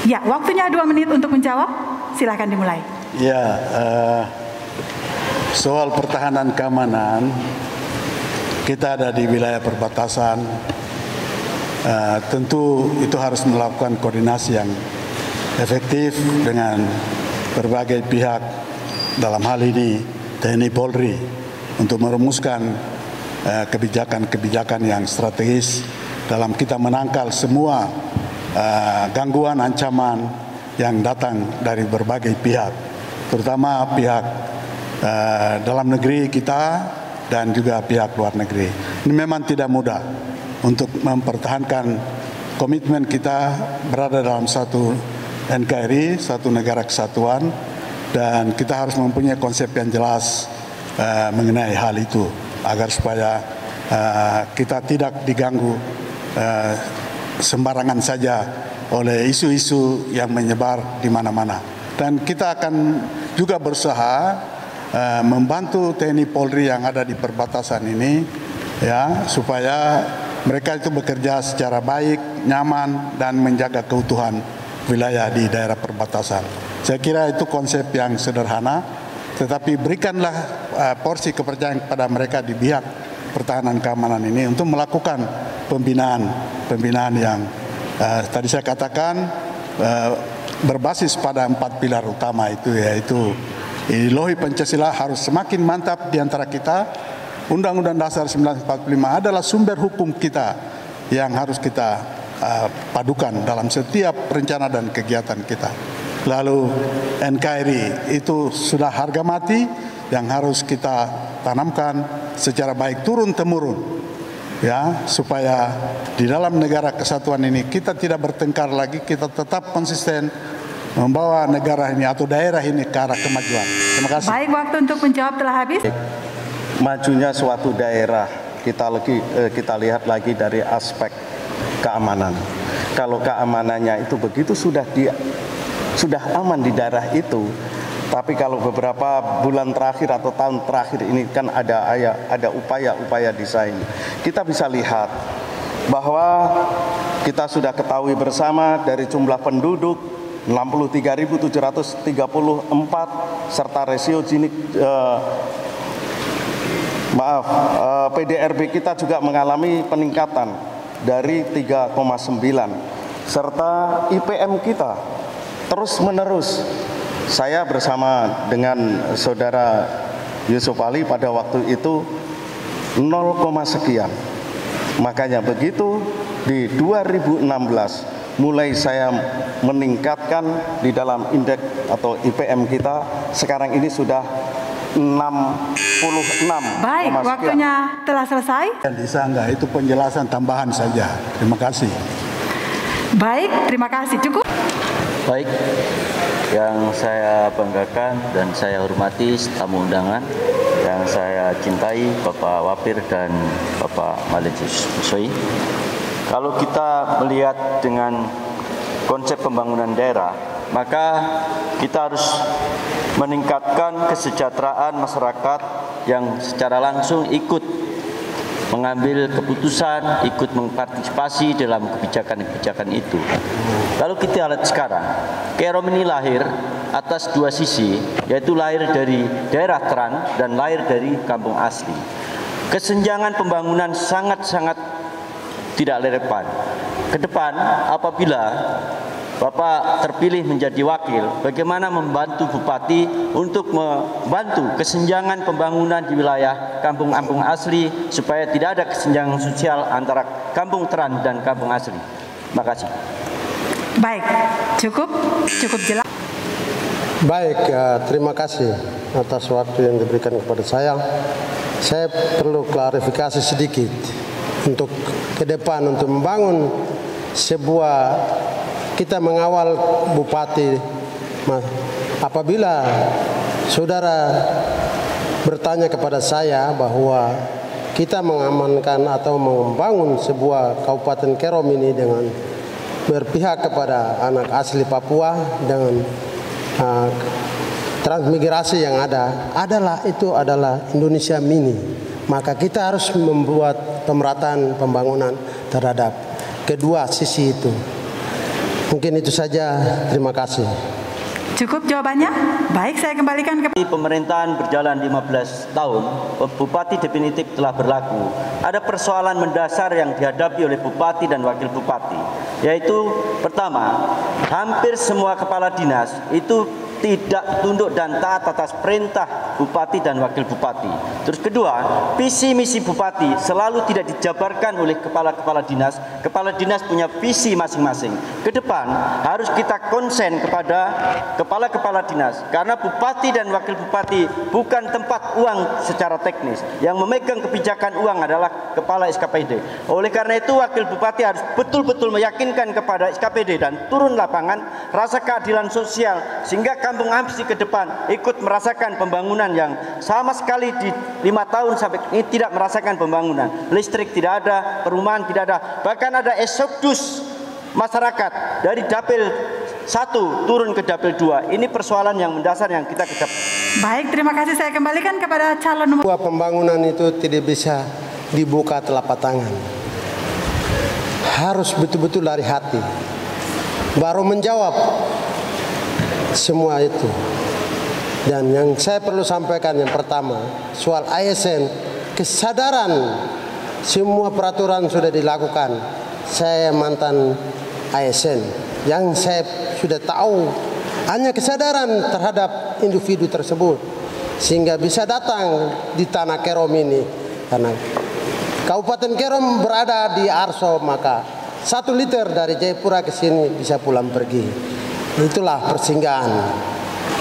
[SPEAKER 5] Ya, waktunya 2 menit untuk menjawab. Silakan dimulai.
[SPEAKER 7] Ya, soal pertahanan keamanan, kita ada di wilayah perbatasan tentu itu harus melakukan koordinasi yang efektif dengan berbagai pihak, dalam hal ini TNI Polri, untuk merumuskan kebijakan-kebijakan yang strategis dalam kita menangkal semua gangguan, ancaman yang datang dari berbagai pihak, terutama pihak dalam negeri kita dan juga pihak luar negeri. Ini memang tidak mudah untuk mempertahankan komitmen kita berada dalam satu NKRI, satu negara kesatuan, dan kita harus mempunyai konsep yang jelas mengenai hal itu agar supaya kita tidak diganggu sembarangan saja oleh isu-isu yang menyebar di mana-mana. Dan kita akan juga berusaha membantu TNI Polri yang ada di perbatasan ini, ya, supaya mereka itu bekerja secara baik, nyaman, dan menjaga keutuhan wilayah di daerah perbatasan. Saya kira itu konsep yang sederhana, tetapi berikanlah porsi kepercayaan kepada mereka di pihak pertahanan keamanan ini untuk melakukan pembinaan yang tadi saya katakan berbasis pada 4 pilar utama itu, yaitu ideologi Pancasila harus semakin mantap di antara kita. Undang-Undang Dasar 1945 adalah sumber hukum kita yang harus kita padukan dalam setiap rencana dan kegiatan kita. Lalu NKRI itu sudah harga mati yang harus kita tanamkan secara baik turun-temurun, ya, supaya di dalam negara kesatuan ini kita tidak bertengkar lagi, kita tetap konsisten membawa negara ini atau daerah ini ke arah kemajuan. Terima kasih.
[SPEAKER 5] Baik, waktu untuk menjawab telah habis.
[SPEAKER 4] Majunya suatu daerah kita lihat lagi dari aspek keamanan. Kalau keamanannya itu begitu sudah aman di daerah itu, tapi kalau beberapa bulan terakhir atau tahun terakhir ini kan ada upaya-upaya desain. Kita bisa lihat bahwa kita sudah ketahui bersama dari jumlah penduduk 63.734 serta rasio Gini PDRB kita juga mengalami peningkatan dari 3,9 serta IPM kita terus menerus. Saya bersama dengan saudara Yusuf Ali pada waktu itu 0, sekian. Makanya begitu di 2016 mulai saya meningkatkan di dalam indeks atau IPM kita, sekarang ini sudah 66.
[SPEAKER 5] Baik, waktunya telah selesai.
[SPEAKER 7] Dan bisa enggak, itu penjelasan tambahan saja. Terima kasih.
[SPEAKER 5] Baik, terima kasih. Cukup.
[SPEAKER 9] Baik, yang saya banggakan dan saya hormati tamu undangan yang saya cintai, Bapak Wapir dan Bapak Malikus Soi. Kalau kita melihat dengan konsep pembangunan daerah, maka kita harus meningkatkan kesejahteraan masyarakat yang secara langsung ikut mengambil keputusan, ikut mempartisipasi dalam kebijakan-kebijakan itu. Lalu kita lihat sekarang, Kerom ini lahir atas dua sisi, yaitu lahir dari daerah terang dan lahir dari kampung asli. Kesenjangan pembangunan sangat-sangat tidak relevan. Ke depan, apabila Bapak terpilih menjadi wakil, bagaimana membantu Bupati untuk membantu kesenjangan pembangunan di wilayah kampung-kampung asli supaya tidak ada kesenjangan sosial antara kampung terang dan kampung asli. Terima kasih.
[SPEAKER 5] Baik, cukup jelas.
[SPEAKER 3] Baik, terima kasih atas waktu yang diberikan kepada saya. Saya perlu klarifikasi sedikit untuk ke depan untuk membangun sebuah kita mengawal Bupati. Apabila saudara bertanya kepada saya bahwa kita mengamankan atau membangun sebuah Kabupaten Kerom ini dengan berpihak kepada anak asli Papua dengan transmigrasi yang itu adalah Indonesia mini. Maka kita harus membuat pemerataan pembangunan terhadap kedua sisi itu. Mungkin itu saja. Terima kasih.
[SPEAKER 5] Cukup jawabannya? Baik, saya kembalikan ke
[SPEAKER 9] Pemerintahan berjalan 15 tahun, Bupati definitif telah berlaku. Ada persoalan mendasar yang dihadapi oleh Bupati dan Wakil Bupati, yaitu pertama, hampir semua kepala dinas itu tidak tunduk dan taat atas perintah Bupati dan Wakil Bupati. Terus kedua, visi misi Bupati selalu tidak dijabarkan oleh kepala-kepala dinas. Kepala dinas punya visi masing-masing. Ke depan harus kita konsen kepada kepala-kepala dinas, karena Bupati dan Wakil Bupati bukan tempat uang secara teknis. Yang memegang kebijakan uang adalah kepala SKPD. Oleh karena itu Wakil Bupati harus betul-betul meyakinkan kepada SKPD dan turun lapangan rasa keadilan sosial, sehingga Kampung Amsi ke depan ikut merasakan pembangunan yang sama sekali di 5 tahun sampai ini tidak merasakan pembangunan. Listrik tidak ada, perumahan tidak ada, bahkan ada eksodus masyarakat dari dapil 1 turun ke dapil 2. Ini persoalan yang mendasar yang kita kejar.
[SPEAKER 5] Baik, terima kasih. Saya kembalikan kepada calon nomor.
[SPEAKER 3] Pembangunan itu tidak bisa dibuka telapak tangan. Harus betul-betul dari hati. Baru menjawab semua itu. Dan yang saya perlu sampaikan yang pertama, soal ASN, kesadaran semua peraturan sudah dilakukan. Saya mantan ASN, yang saya sudah tahu hanya kesadaran terhadap individu tersebut sehingga bisa datang di tanah Kerom ini. Karena Kabupaten Kerom berada di Arso, maka 1 liter dari Jayapura ke sini bisa pulang pergi. Itulah persinggahan.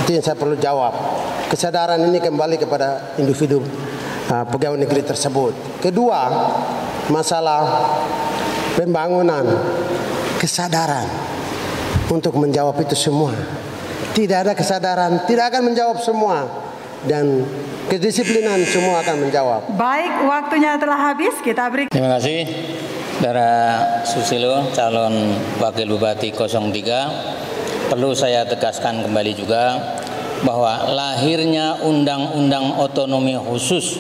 [SPEAKER 3] Itu yang saya perlu jawab. Kesadaran ini kembali kepada individu pegawai negeri tersebut. Kedua, masalah pembangunan, kesadaran untuk menjawab itu semua. Tidak ada kesadaran, tidak akan menjawab semua. Dan kedisiplinan semua akan menjawab.
[SPEAKER 5] Baik, waktunya telah habis. Kita beri.
[SPEAKER 8] Terima kasih, Saudara Susilo, calon Wakil Bupati 03. Perlu saya tegaskan kembali juga bahwa lahirnya Undang-Undang Otonomi Khusus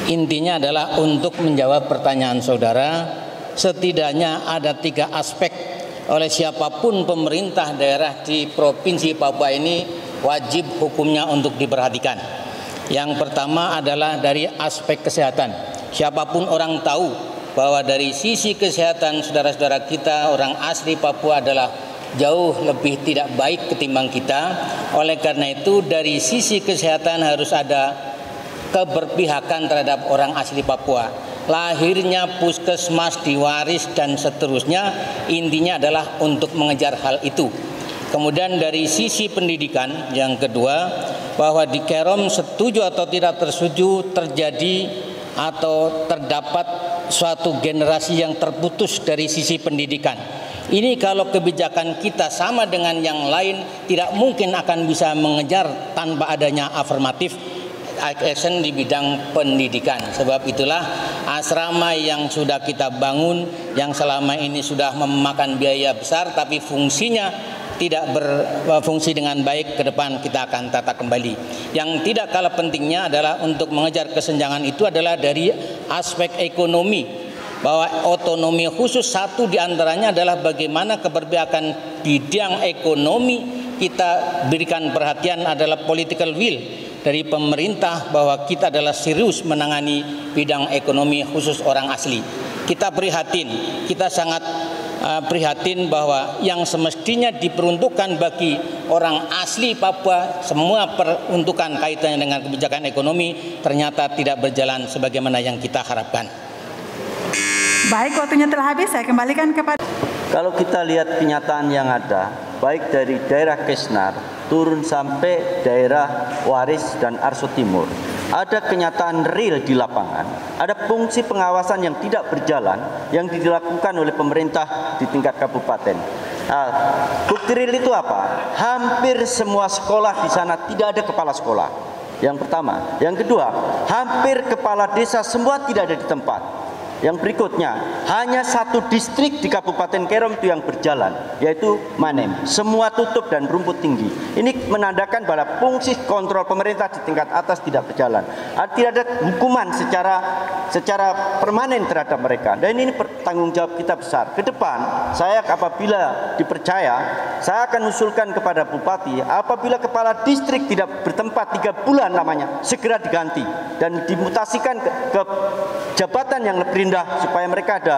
[SPEAKER 8] intinya adalah untuk menjawab pertanyaan saudara. Setidaknya ada 3 aspek oleh siapapun pemerintah daerah di Provinsi Papua ini wajib hukumnya untuk diperhatikan. Yang pertama adalah dari aspek kesehatan. Siapapun orang tahu bahwa dari sisi kesehatan saudara-saudara kita orang asli Papua adalah jauh lebih tidak baik ketimbang kita. Oleh karena itu dari sisi kesehatan harus ada keberpihakan terhadap orang asli Papua. Lahirnya puskesmas diwaris dan seterusnya intinya adalah untuk mengejar hal itu. Kemudian dari sisi pendidikan yang kedua, bahwa di Kerom setuju atau tidak tersetuju terjadi atau terdapat suatu generasi yang terputus dari sisi pendidikan. Ini kalau kebijakan kita sama dengan yang lain tidak mungkin akan bisa mengejar tanpa adanya afirmatif action di bidang pendidikan. Sebab itulah asrama yang sudah kita bangun yang selama ini sudah memakan biaya besar tapi fungsinya tidak berfungsi dengan baik, ke depan kita akan tata kembali. Yang tidak kalah pentingnya adalah untuk mengejar kesenjangan itu adalah dari aspek ekonomi. Bahwa otonomi khusus satu diantaranya adalah bagaimana keberpihakan bidang ekonomi kita berikan perhatian adalah political will dari pemerintah bahwa kita adalah serius menangani bidang ekonomi khusus orang asli. Kita prihatin, kita sangat prihatin bahwa yang semestinya diperuntukkan bagi orang asli Papua, semua peruntukan kaitannya dengan kebijakan ekonomi ternyata tidak berjalan sebagaimana yang kita harapkan.
[SPEAKER 5] Baik, waktunya telah habis. Saya kembalikan kepada.
[SPEAKER 9] Kalau kita lihat kenyataan yang ada, baik dari daerah Kesnar turun sampai daerah Waris dan Arso Timur, ada kenyataan real di lapangan, ada fungsi pengawasan yang tidak berjalan yang dilakukan oleh pemerintah di tingkat kabupaten. Bukti real itu apa? Hampir semua sekolah di sana tidak ada kepala sekolah. Yang pertama. Yang kedua, hampir kepala desa semua tidak ada di tempat. Yang berikutnya, hanya 1 distrik di Kabupaten Kerom itu yang berjalan, yaitu Manem. Semua tutup dan rumput tinggi. Ini menandakan bahwa fungsi kontrol pemerintah di tingkat atas tidak berjalan. Tidak ada hukuman secara permanen terhadap mereka. Dan ini tanggung jawab kita besar. Ke depan, saya apabila dipercaya, saya akan usulkan kepada Bupati, apabila kepala distrik tidak bertempat 3 bulan lamanya, segera diganti dan dimutasikan ke jabatan yang lebih rendah supaya mereka ada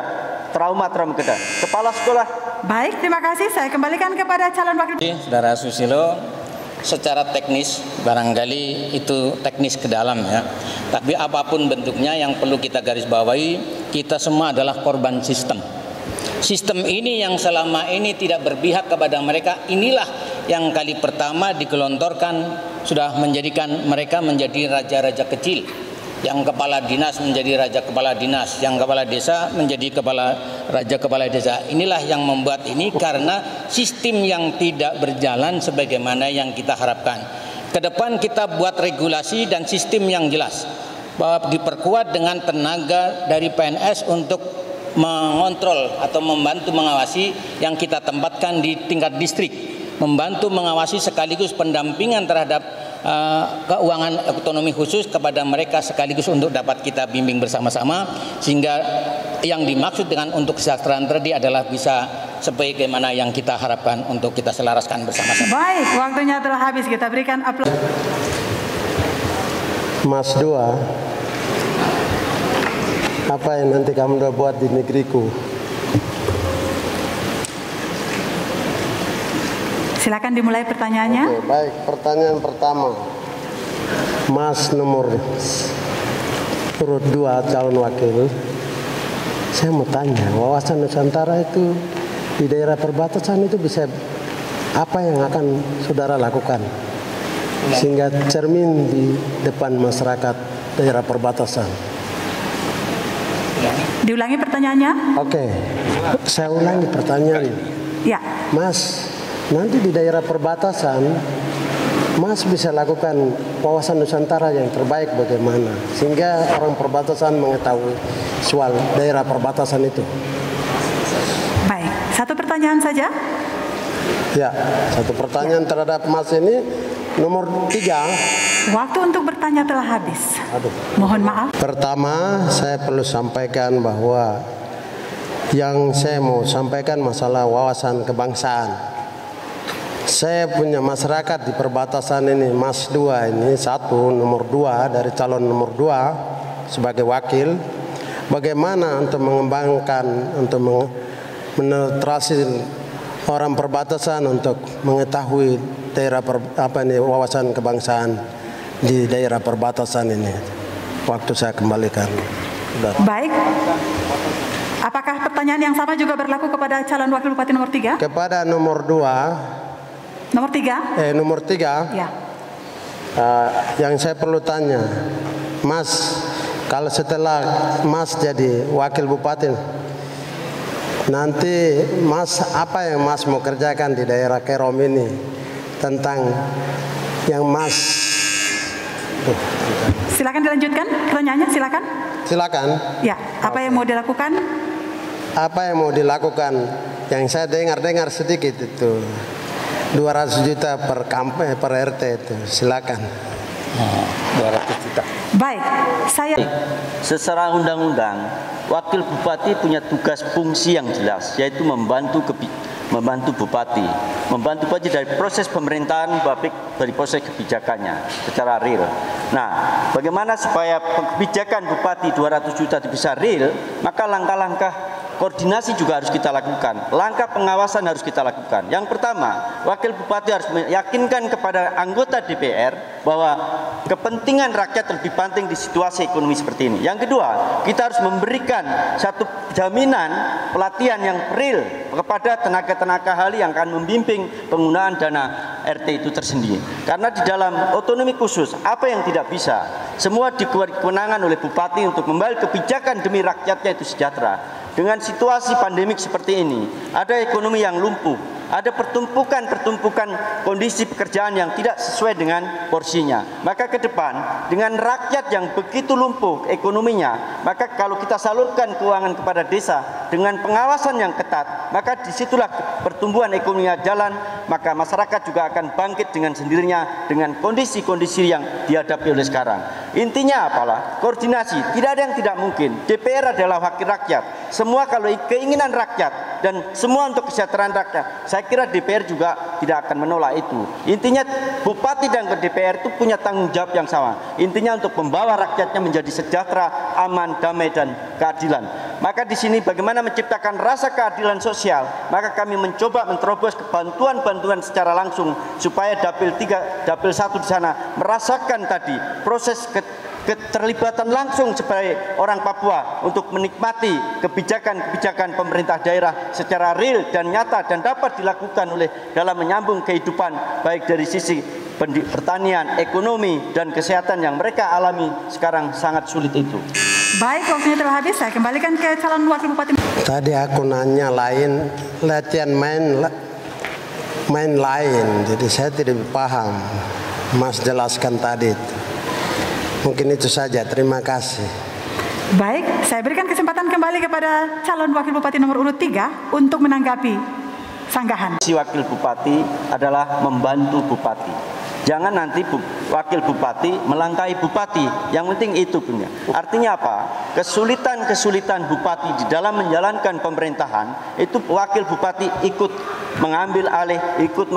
[SPEAKER 9] trauma ke depan. Kepala sekolah.
[SPEAKER 5] Baik, terima kasih. Saya kembalikan kepada calon wakil.
[SPEAKER 8] Saudara Susilo, secara teknis barangkali itu teknis ke dalam ya. Tapi apapun bentuknya yang perlu kita garis bawahi, kita semua adalah korban sistem. Sistem ini yang selama ini tidak berpihak kepada mereka, inilah yang kali pertama digelontorkan sudah menjadikan mereka menjadi raja-raja kecil. Yang kepala dinas menjadi raja kepala dinas, yang kepala desa menjadi raja kepala desa. Inilah yang membuat ini karena sistem yang tidak berjalan sebagaimana yang kita harapkan. Ke depan kita buat regulasi dan sistem yang jelas, bahwa diperkuat dengan tenaga dari PNS untuk mengontrol atau membantu mengawasi yang kita tempatkan di tingkat distrik, membantu mengawasi sekaligus pendampingan terhadap keuangan otonomi khusus kepada mereka sekaligus untuk dapat kita bimbing bersama-sama, sehingga yang dimaksud dengan untuk kesejahteraan tadi adalah bisa sebagaimana yang kita harapkan untuk kita selaraskan bersama-sama.
[SPEAKER 5] Baik, waktunya telah habis, kita berikan aplaus.
[SPEAKER 10] Mas Dua, apa yang nanti kamu udah buat di negeriku?
[SPEAKER 5] Silakan dimulai pertanyaannya.
[SPEAKER 10] Oke, baik, pertanyaan pertama. Mas nomor urut 2 calon wakil. Saya mau tanya, wawasan Nusantara itu di daerah perbatasan itu bisa apa yang akan saudara lakukan sehingga cermin di depan masyarakat daerah perbatasan?
[SPEAKER 5] Diulangi pertanyaannya.
[SPEAKER 10] Oke, saya ulangi pertanyaan.
[SPEAKER 5] Ya.
[SPEAKER 10] Mas, nanti di daerah perbatasan, Mas bisa lakukan wawasan Nusantara yang terbaik bagaimana, sehingga orang perbatasan mengetahui soal daerah perbatasan itu.
[SPEAKER 5] Baik, satu pertanyaan saja.
[SPEAKER 10] Ya, satu pertanyaan terhadap Mas ini, nomor 3.
[SPEAKER 5] Waktu untuk bertanya telah habis.
[SPEAKER 10] Aduh.
[SPEAKER 5] Mohon maaf.
[SPEAKER 10] Pertama, saya perlu sampaikan bahwa yang saya mau sampaikan masalah wawasan kebangsaan. Saya punya masyarakat di perbatasan ini, Mas Dua ini, nomor 2 dari calon nomor 2 sebagai wakil. Bagaimana untuk mengembangkan, untuk menetrasi orang perbatasan untuk mengetahui daerah wawasan kebangsaan di daerah perbatasan ini. Waktu saya kembalikan.
[SPEAKER 5] Baik. Apakah pertanyaan yang sama juga berlaku kepada calon wakil bupati nomor 3?
[SPEAKER 10] Kepada nomor 2.
[SPEAKER 5] Nomor 3?
[SPEAKER 10] Nomor 3.
[SPEAKER 5] Ya.
[SPEAKER 10] Yang saya perlu tanya, Mas, kalau setelah Mas jadi wakil bupati, nanti Mas apa yang Mas mau kerjakan di daerah Kerom ini tentang yang Mas?
[SPEAKER 5] Silakan dilanjutkan pertanyaannya, silakan.
[SPEAKER 10] Silakan.
[SPEAKER 5] Ya, apa yang mau dilakukan?
[SPEAKER 10] Apa yang mau dilakukan? Yang saya dengar sedikit itu 200 juta per kampanye per RT itu. Silakan.
[SPEAKER 8] 200 juta.
[SPEAKER 5] Baik, saya
[SPEAKER 9] secara undang-undang wakil bupati punya tugas fungsi yang jelas, yaitu membantu bupati dari proses pemerintahan, dari proses kebijakannya secara real. Nah, bagaimana supaya kebijakan bupati 200 juta bisa real, maka langkah-langkah koordinasi juga harus kita lakukan, langkah pengawasan harus kita lakukan. Yang pertama, wakil bupati harus meyakinkan kepada anggota DPR bahwa kepentingan rakyat lebih penting di situasi ekonomi seperti ini. Yang kedua, kita harus memberikan satu jaminan pelatihan yang real kepada tenaga-tenaga ahli yang akan membimbing penggunaan dana RT itu tersendiri. Karena di dalam otonomi khusus, apa yang tidak bisa, semua dikewenangan oleh bupati untuk membawa kebijakan demi rakyatnya itu sejahtera. Dengan situasi pandemik seperti ini, ada ekonomi yang lumpuh, ada pertumpukan kondisi pekerjaan yang tidak sesuai dengan porsinya. Maka ke depan dengan rakyat yang begitu lumpuh ekonominya, maka kalau kita salurkan keuangan kepada desa dengan pengawasan yang ketat, maka disitulah pertumbuhan ekonominya jalan, maka masyarakat juga akan bangkit dengan sendirinya dengan kondisi-kondisi yang dihadapi oleh sekarang. Intinya apalah? Koordinasi. Tidak ada yang tidak mungkin. DPR adalah wakil rakyat. Semua kalau keinginan rakyat dan semua untuk kesejahteraan rakyat, saya kira DPR juga tidak akan menolak itu. Intinya bupati dan DPR itu punya tanggung jawab yang sama. Intinya untuk membawa rakyatnya menjadi sejahtera, aman, damai, dan keadilan. Maka di sini bagaimana menciptakan rasa keadilan sosial, maka kami mencoba menerobos ke bantuan-bantuan secara langsung supaya Dapil 3, Dapil 1 di sana merasakan tadi proses keterlibatan langsung sebagai orang Papua untuk menikmati kebijakan-kebijakan pemerintah daerah secara real dan nyata dan dapat dilakukan oleh dalam menyambung kehidupan baik dari sisi pertanian, ekonomi, dan kesehatan yang mereka alami sekarang sangat sulit itu.
[SPEAKER 5] Baik, waktunya telah habis. Saya kembalikan ke calon wakil bupati.
[SPEAKER 10] Tadi aku nanya lain, latihan main lain, jadi saya tidak paham. Mas jelaskan tadi. Mungkin itu saja. Terima kasih.
[SPEAKER 5] Baik, saya berikan kesempatan kembali kepada calon wakil bupati nomor urut 3 untuk menanggapi sanggahan.
[SPEAKER 9] Si wakil bupati adalah membantu bupati. Jangan nanti wakil bupati melangkahi bupati. Yang penting itu punya. Artinya apa? Kesulitan-kesulitan bupati di dalam menjalankan pemerintahan itu wakil bupati ikut mengambil alih, ikut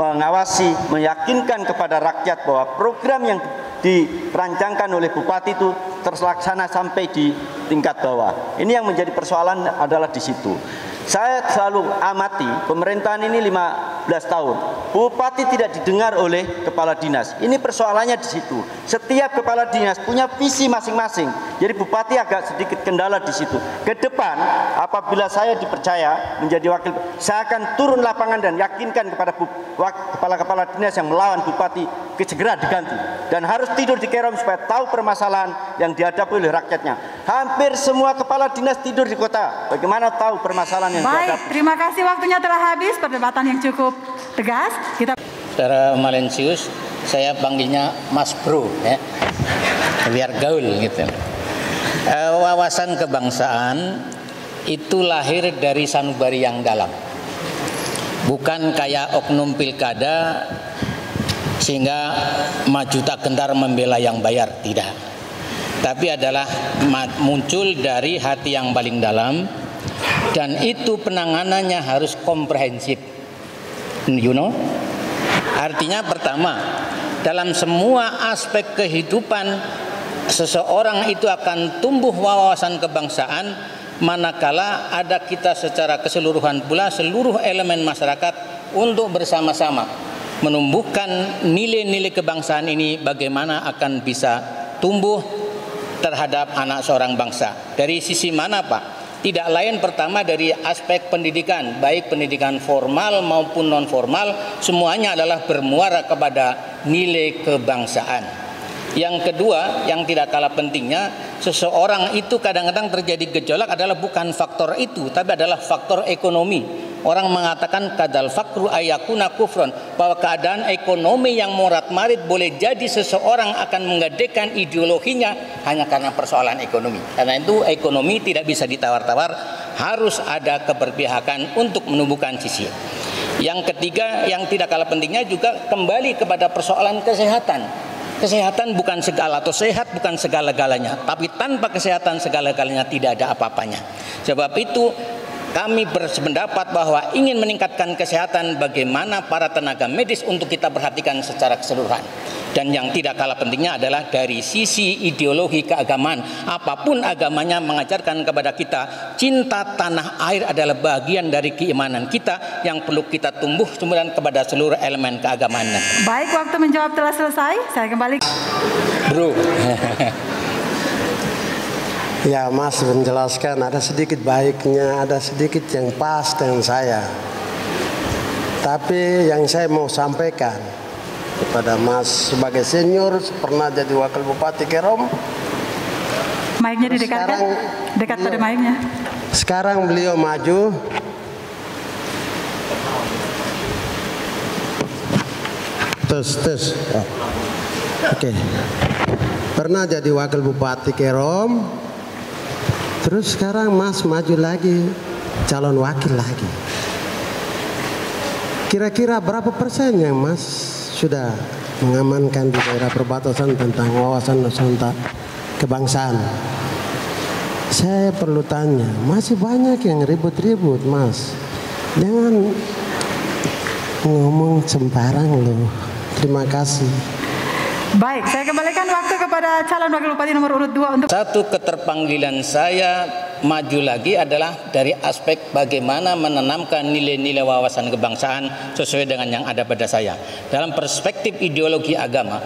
[SPEAKER 9] mengawasi, meyakinkan kepada rakyat bahwa program yang dirancangkan oleh bupati itu terlaksana sampai di tingkat bawah. Ini yang menjadi persoalan adalah di situ. Saya selalu amati pemerintahan ini 15 tahun. Bupati tidak didengar oleh kepala dinas. Ini persoalannya di situ. Setiap kepala dinas punya visi masing-masing. Jadi bupati agak sedikit kendala di situ. Ke depan, apabila saya dipercaya menjadi wakil, saya akan turun lapangan dan yakinkan kepada kepala-kepala dinas yang melawan bupati segera diganti. Dan harus tidur di Kerom supaya tahu permasalahan yang dihadapi oleh rakyatnya. Hampir semua kepala dinas tidur di kota. Bagaimana tahu permasalahan yang dihadapi?
[SPEAKER 5] Baik, terima kasih, waktunya telah habis. Perdebatan yang cukup tegas.
[SPEAKER 8] Saudara Malensius, saya panggilnya Mas Bro, ya, biar gaul gitu. Wawasan kebangsaan itu lahir dari sanubari yang dalam, bukan kayak oknum pilkada sehingga maju tak gentar membela yang bayar, tidak. Tapi adalah muncul dari hati yang paling dalam, dan itu penanganannya harus komprehensif. You know? Artinya pertama, dalam semua aspek kehidupan seseorang itu akan tumbuh wawasan kebangsaan manakala ada kita secara keseluruhan pula seluruh elemen masyarakat untuk bersama-sama menumbuhkan nilai-nilai kebangsaan ini, bagaimana akan bisa tumbuh terhadap anak seorang bangsa. Dari sisi mana, Pak? Tidak lain pertama dari aspek pendidikan, baik pendidikan formal maupun non formal, semuanya adalah bermuara kepada nilai kebangsaan. Yang kedua, yang tidak kalah pentingnya, seseorang itu kadang-kadang terjadi gejolak adalah bukan faktor itu, tapi adalah faktor ekonomi. Orang mengatakan kadal fakru ayakuna kufron, bahwa keadaan ekonomi yang morat-marit boleh jadi seseorang akan menggadekan ideologinya hanya karena persoalan ekonomi. Karena itu ekonomi tidak bisa ditawar-tawar, harus ada keberpihakan untuk menumbuhkan sisi. Yang ketiga, yang tidak kalah pentingnya juga kembali kepada persoalan kesehatan. Kesehatan bukan segala, atau sehat bukan segala-galanya, tapi tanpa kesehatan segala-galanya tidak ada apa-apanya. Sebab itu kami berpendapat bahwa ingin meningkatkan kesehatan, bagaimana para tenaga medis untuk kita perhatikan secara keseluruhan. Dan yang tidak kalah pentingnya adalah dari sisi ideologi keagamaan. Apapun agamanya mengajarkan kepada kita, cinta tanah air adalah bagian dari keimanan kita yang perlu kita tumbuh kemudian kepada seluruh elemen keagamaan.
[SPEAKER 5] Baik, waktu menjawab telah selesai. Saya kembali.
[SPEAKER 8] Bro.
[SPEAKER 10] Ya, Mas menjelaskan ada sedikit baiknya, ada sedikit yang pas dengan saya. Tapi yang saya mau sampaikan kepada Mas sebagai senior, pernah jadi wakil bupati Kerom.
[SPEAKER 5] Mic-nya didekatkan, dekat pada mic-nya.
[SPEAKER 10] Sekarang beliau maju Tes. Oh. Oke. Pernah jadi wakil bupati Kerom, terus sekarang Mas maju lagi, calon wakil lagi. Kira-kira berapa persen yang Mas sudah mengamankan di daerah perbatasan tentang wawasan Nusantara kebangsaan? Saya perlu tanya, masih banyak yang ribut-ribut, Mas. Jangan ngomong sembarang loh. Terima kasih.
[SPEAKER 5] Baik, saya kembalikan waktu kepada calon wakil bupati nomor urut 2 untuk
[SPEAKER 8] satu. Keterpanggilan saya maju lagi adalah dari aspek bagaimana menanamkan nilai-nilai wawasan kebangsaan sesuai dengan yang ada pada saya dalam perspektif ideologi agama.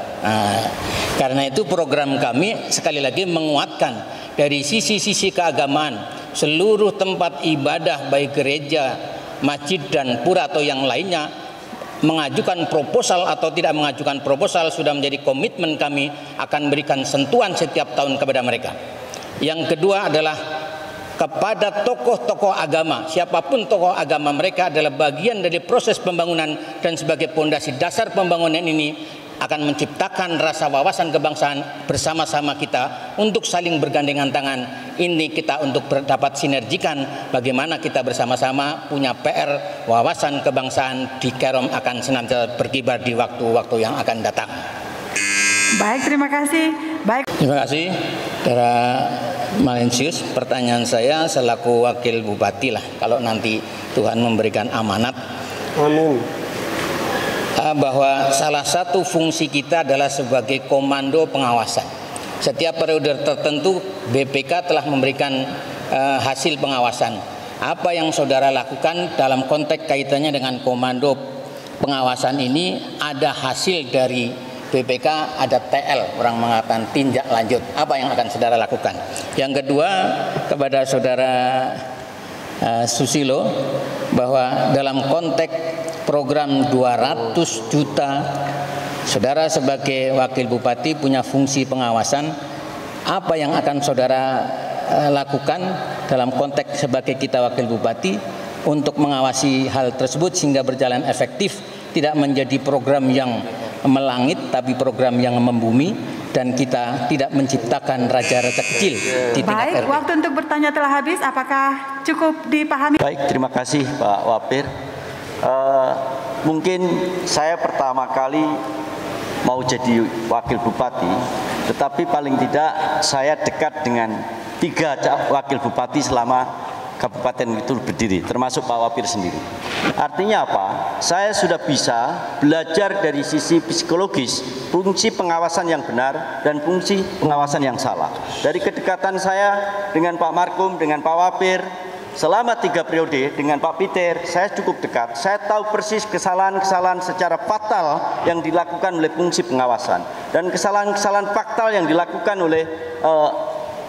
[SPEAKER 8] Karena itu program kami sekali lagi menguatkan dari sisi-sisi keagamaan seluruh tempat ibadah baik gereja, masjid dan pura atau yang lainnya. Mengajukan proposal atau tidak mengajukan proposal sudah menjadi komitmen kami akan berikan sentuhan setiap tahun kepada mereka. Yang kedua adalah kepada tokoh-tokoh agama, siapapun tokoh agama, mereka adalah bagian dari proses pembangunan dan sebagai pondasi dasar pembangunan ini akan menciptakan rasa wawasan kebangsaan bersama-sama kita untuk saling bergandengan tangan. Ini kita untuk dapat sinergikan bagaimana kita bersama-sama punya PR wawasan kebangsaan di Kerom akan senantiasa berkibar di waktu-waktu yang akan datang.
[SPEAKER 5] Baik, terima kasih. Baik.
[SPEAKER 8] Terima kasih, Saudara Malensius. Pertanyaan saya selaku wakil bupati lah, kalau nanti Tuhan memberikan amanat.
[SPEAKER 10] Amin.
[SPEAKER 8] Bahwa salah satu fungsi kita adalah sebagai komando pengawasan. Setiap periode tertentu BPK telah memberikan hasil pengawasan. Apa yang saudara lakukan dalam konteks kaitannya dengan komando pengawasan ini? Ada hasil dari BPK, ada TL, orang mengatakan tindak lanjut. Apa yang akan saudara lakukan? Yang kedua, kepada saudara Susilo, bahwa dalam konteks program 200 juta, saudara sebagai wakil bupati punya fungsi pengawasan. Apa yang akan saudara lakukan dalam konteks sebagai kita wakil bupati untuk mengawasi hal tersebut sehingga berjalan efektif, tidak menjadi program yang melangit tapi program yang membumi, dan kita tidak menciptakan raja-raja kecil di tingkat RT.
[SPEAKER 5] Baik, waktu untuk bertanya telah habis. Apakah cukup dipahami?
[SPEAKER 9] Baik, terima kasih Pak Wapir. Mungkin saya pertama kali mau jadi wakil bupati, tetapi paling tidak saya dekat dengan 3 wakil bupati selama kabupaten itu berdiri, termasuk Pak Wapir sendiri. Artinya apa? Saya sudah bisa belajar dari sisi psikologis fungsi pengawasan yang benar dan fungsi pengawasan yang salah. Dari kedekatan saya dengan Pak Markum, dengan Pak Wapir, selama 3 periode dengan Pak Peter, saya cukup dekat. Saya tahu persis kesalahan-kesalahan secara fatal yang dilakukan oleh fungsi pengawasan dan kesalahan-kesalahan fatal yang dilakukan oleh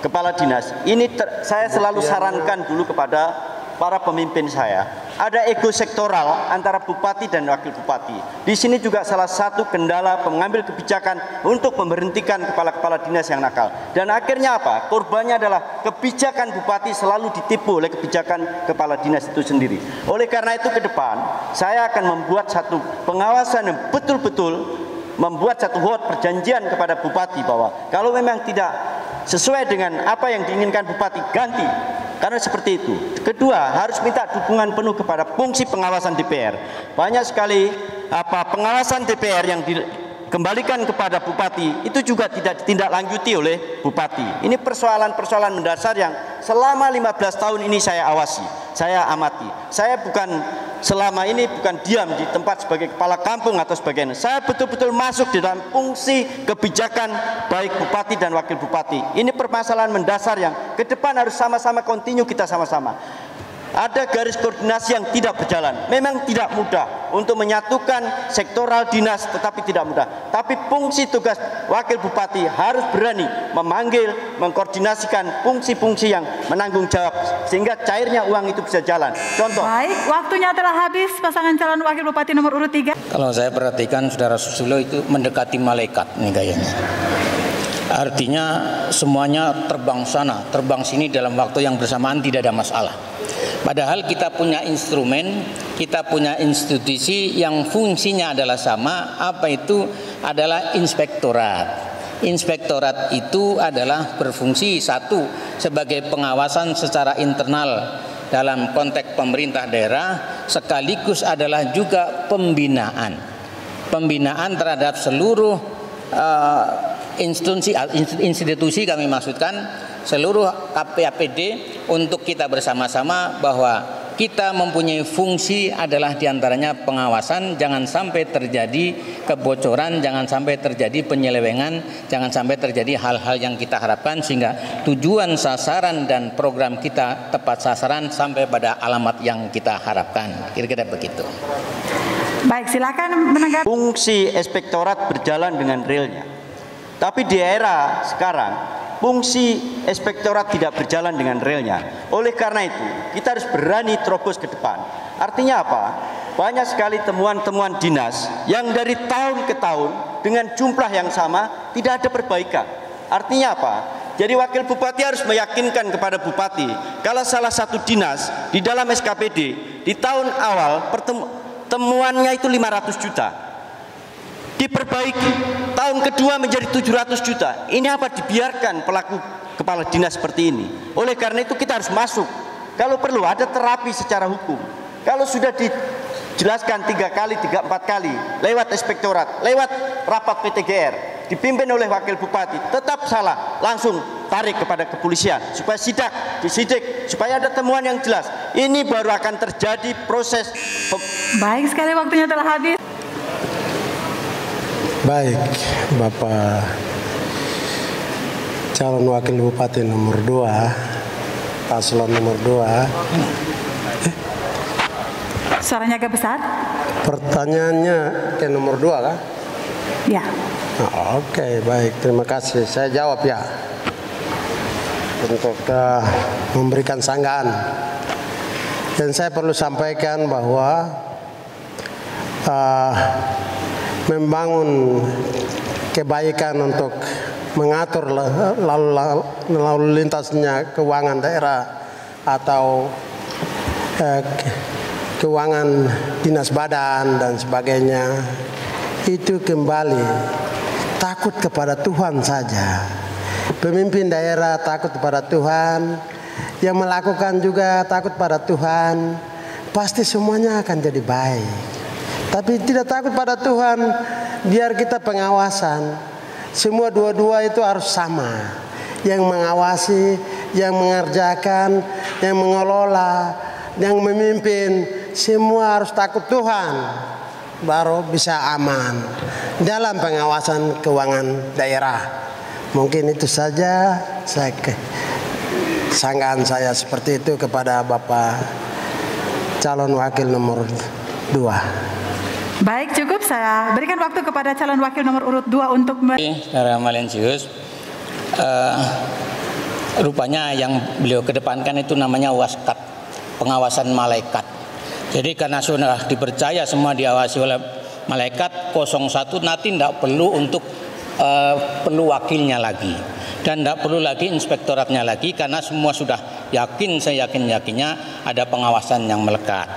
[SPEAKER 9] kepala dinas. Ini saya selalu sarankan dulu kepada para pemimpin saya. Ada ego sektoral antara bupati dan wakil bupati. Di sini juga salah satu kendala pengambil kebijakan untuk memberhentikan kepala-kepala dinas yang nakal. Dan akhirnya apa? Korbannya adalah kebijakan bupati selalu ditipu oleh kebijakan kepala dinas itu sendiri. Oleh karena itu ke depan, saya akan membuat satu pengawasan yang betul-betul membuat satu perjanjian kepada bupati bahwa kalau memang tidak sesuai dengan apa yang diinginkan bupati, ganti. Karena seperti itu. Kedua, harus minta dukungan penuh kepada fungsi pengawasan DPR. Banyak sekali pengawasan DPR yang dikembalikan kepada bupati itu juga tidak ditindaklanjuti oleh bupati. Ini persoalan-persoalan mendasar yang selama 15 tahun ini saya awasi, saya amati. Saya selama ini bukan diam di tempat sebagai kepala kampung atau sebagainya. Saya betul-betul masuk di dalam fungsi kebijakan baik bupati dan wakil bupati. Ini permasalahan mendasar yang ke depan harus sama-sama kontinu kita sama-sama. Ada garis koordinasi yang tidak berjalan. Memang tidak mudah untuk menyatukan sektoral dinas, tetapi tidak mudah. Tapi fungsi tugas wakil bupati harus berani memanggil, mengkoordinasikan fungsi-fungsi yang menanggung jawab sehingga cairnya uang itu bisa jalan. Contoh.
[SPEAKER 5] Baik, waktunya telah habis. Pasangan calon wakil bupati nomor urut 3.
[SPEAKER 8] Kalau saya perhatikan saudara Susilo itu mendekati malaikat nih kayaknya. Artinya semuanya terbang sana, terbang sini dalam waktu yang bersamaan, tidak ada masalah. Padahal kita punya instrumen, kita punya institusi yang fungsinya adalah sama, apa itu adalah inspektorat. Inspektorat itu adalah berfungsi satu sebagai pengawasan secara internal dalam konteks pemerintah daerah, sekaligus adalah juga pembinaan. Pembinaan terhadap seluruh institusi kami maksudkan, seluruh KPAPD, untuk kita bersama-sama bahwa kita mempunyai fungsi adalah diantaranya pengawasan, jangan sampai terjadi kebocoran, jangan sampai terjadi penyelewengan, jangan sampai terjadi hal-hal yang kita harapkan sehingga tujuan sasaran dan program kita tepat sasaran sampai pada alamat yang kita harapkan. Kira-kira begitu.
[SPEAKER 5] Baik, silakan menanggapi.
[SPEAKER 9] Fungsi inspektorat berjalan dengan realnya. Tapi di era sekarang fungsi inspektorat tidak berjalan dengan realnya. Oleh karena itu, kita harus berani terobos ke depan. Artinya apa? Banyak sekali temuan-temuan dinas yang dari tahun ke tahun dengan jumlah yang sama tidak ada perbaikan. Artinya apa? Jadi wakil bupati harus meyakinkan kepada bupati kalau salah satu dinas di dalam SKPD di tahun awal temuannya itu 500 juta. Diperbaiki, tahun kedua menjadi 700 juta. Ini apa? Dibiarkan pelaku kepala dinas seperti ini. Oleh karena itu kita harus masuk. Kalau perlu ada terapi secara hukum. Kalau sudah dijelaskan 3 kali, 4 kali lewat inspektorat, lewat rapat PTGR, dipimpin oleh wakil bupati, tetap salah, langsung tarik kepada kepolisian supaya disidik, supaya ada temuan yang jelas. Ini baru akan terjadi proses.
[SPEAKER 5] Baik sekali, waktunya telah habis.
[SPEAKER 10] Baik, Bapak calon wakil bupati nomor 2, paslon nomor 2.
[SPEAKER 5] Suaranya agak besar.
[SPEAKER 10] Pertanyaannya ke nomor 2 kah?
[SPEAKER 5] Ya.
[SPEAKER 10] Oke, baik, terima kasih. Saya jawab ya. Untuk memberikan sanggahan. Dan saya perlu sampaikan bahwa membangun kebaikan untuk mengatur lalu lintasnya keuangan daerah atau keuangan dinas badan dan sebagainya, itu kembali takut kepada Tuhan saja. Pemimpin daerah takut kepada Tuhan, yang melakukan juga takut pada Tuhan, pasti semuanya akan jadi baik. Tapi tidak takut pada Tuhan, biar kita pengawasan. Semua dua-dua itu harus sama. Yang mengawasi, yang mengerjakan, yang mengelola, yang memimpin, semua harus takut Tuhan. Baru bisa aman dalam pengawasan keuangan daerah. Mungkin itu saja sanggahan saya seperti itu kepada Bapak calon wakil nomor 2.
[SPEAKER 5] Baik, cukup. Saya berikan waktu kepada calon wakil nomor urut 2 untuk
[SPEAKER 8] secara Malensius, rupanya yang beliau kedepankan itu namanya waskat, pengawasan malaikat. Jadi karena sudah dipercaya semua diawasi oleh malaikat, 01 nanti tidak perlu untuk perlu wakilnya lagi, dan tidak perlu lagi inspektoratnya lagi, karena semua sudah yakin, saya yakinnya ada pengawasan yang melekat.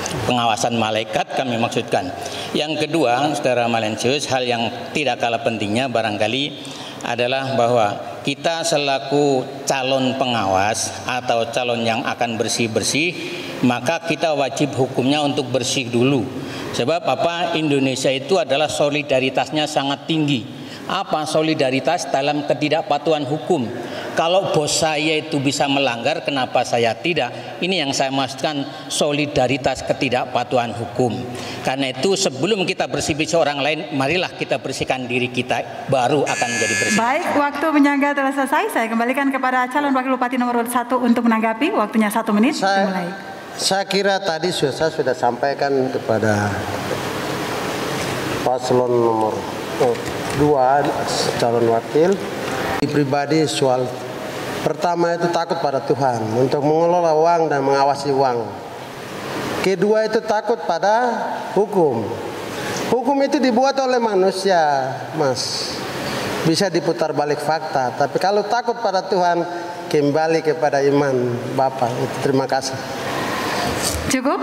[SPEAKER 8] Pengawasan malaikat kami maksudkan. Yang kedua, saudara Malensius, hal yang tidak kalah pentingnya barangkali adalah bahwa kita selaku calon pengawas atau calon yang akan bersih-bersih, maka kita wajib hukumnya untuk bersih dulu. Sebab apa? Indonesia itu adalah solidaritasnya sangat tinggi. Apa solidaritas dalam ketidakpatuhan hukum? Kalau bos saya itu bisa melanggar, kenapa saya tidak? Ini yang saya maksudkan solidaritas ketidakpatuhan hukum. Karena itu sebelum kita bersih-bersih orang lain, marilah kita bersihkan diri kita, baru akan menjadi bersih.
[SPEAKER 5] Baik, waktu menyangga telah selesai. Saya kembalikan kepada calon wakil bupati nomor 1 untuk menanggapi. Waktunya 1 menit.
[SPEAKER 10] Saya kira tadi saya sudah sampaikan kepada paslon nomor 2 calon wakil. Pribadi soal pertama itu takut pada Tuhan untuk mengelola uang dan mengawasi uang. Kedua itu takut pada hukum. Hukum itu dibuat oleh manusia, Mas. Bisa diputar balik fakta. Tapi kalau takut pada Tuhan, kembali kepada iman Bapak. Terima kasih.
[SPEAKER 5] Cukup?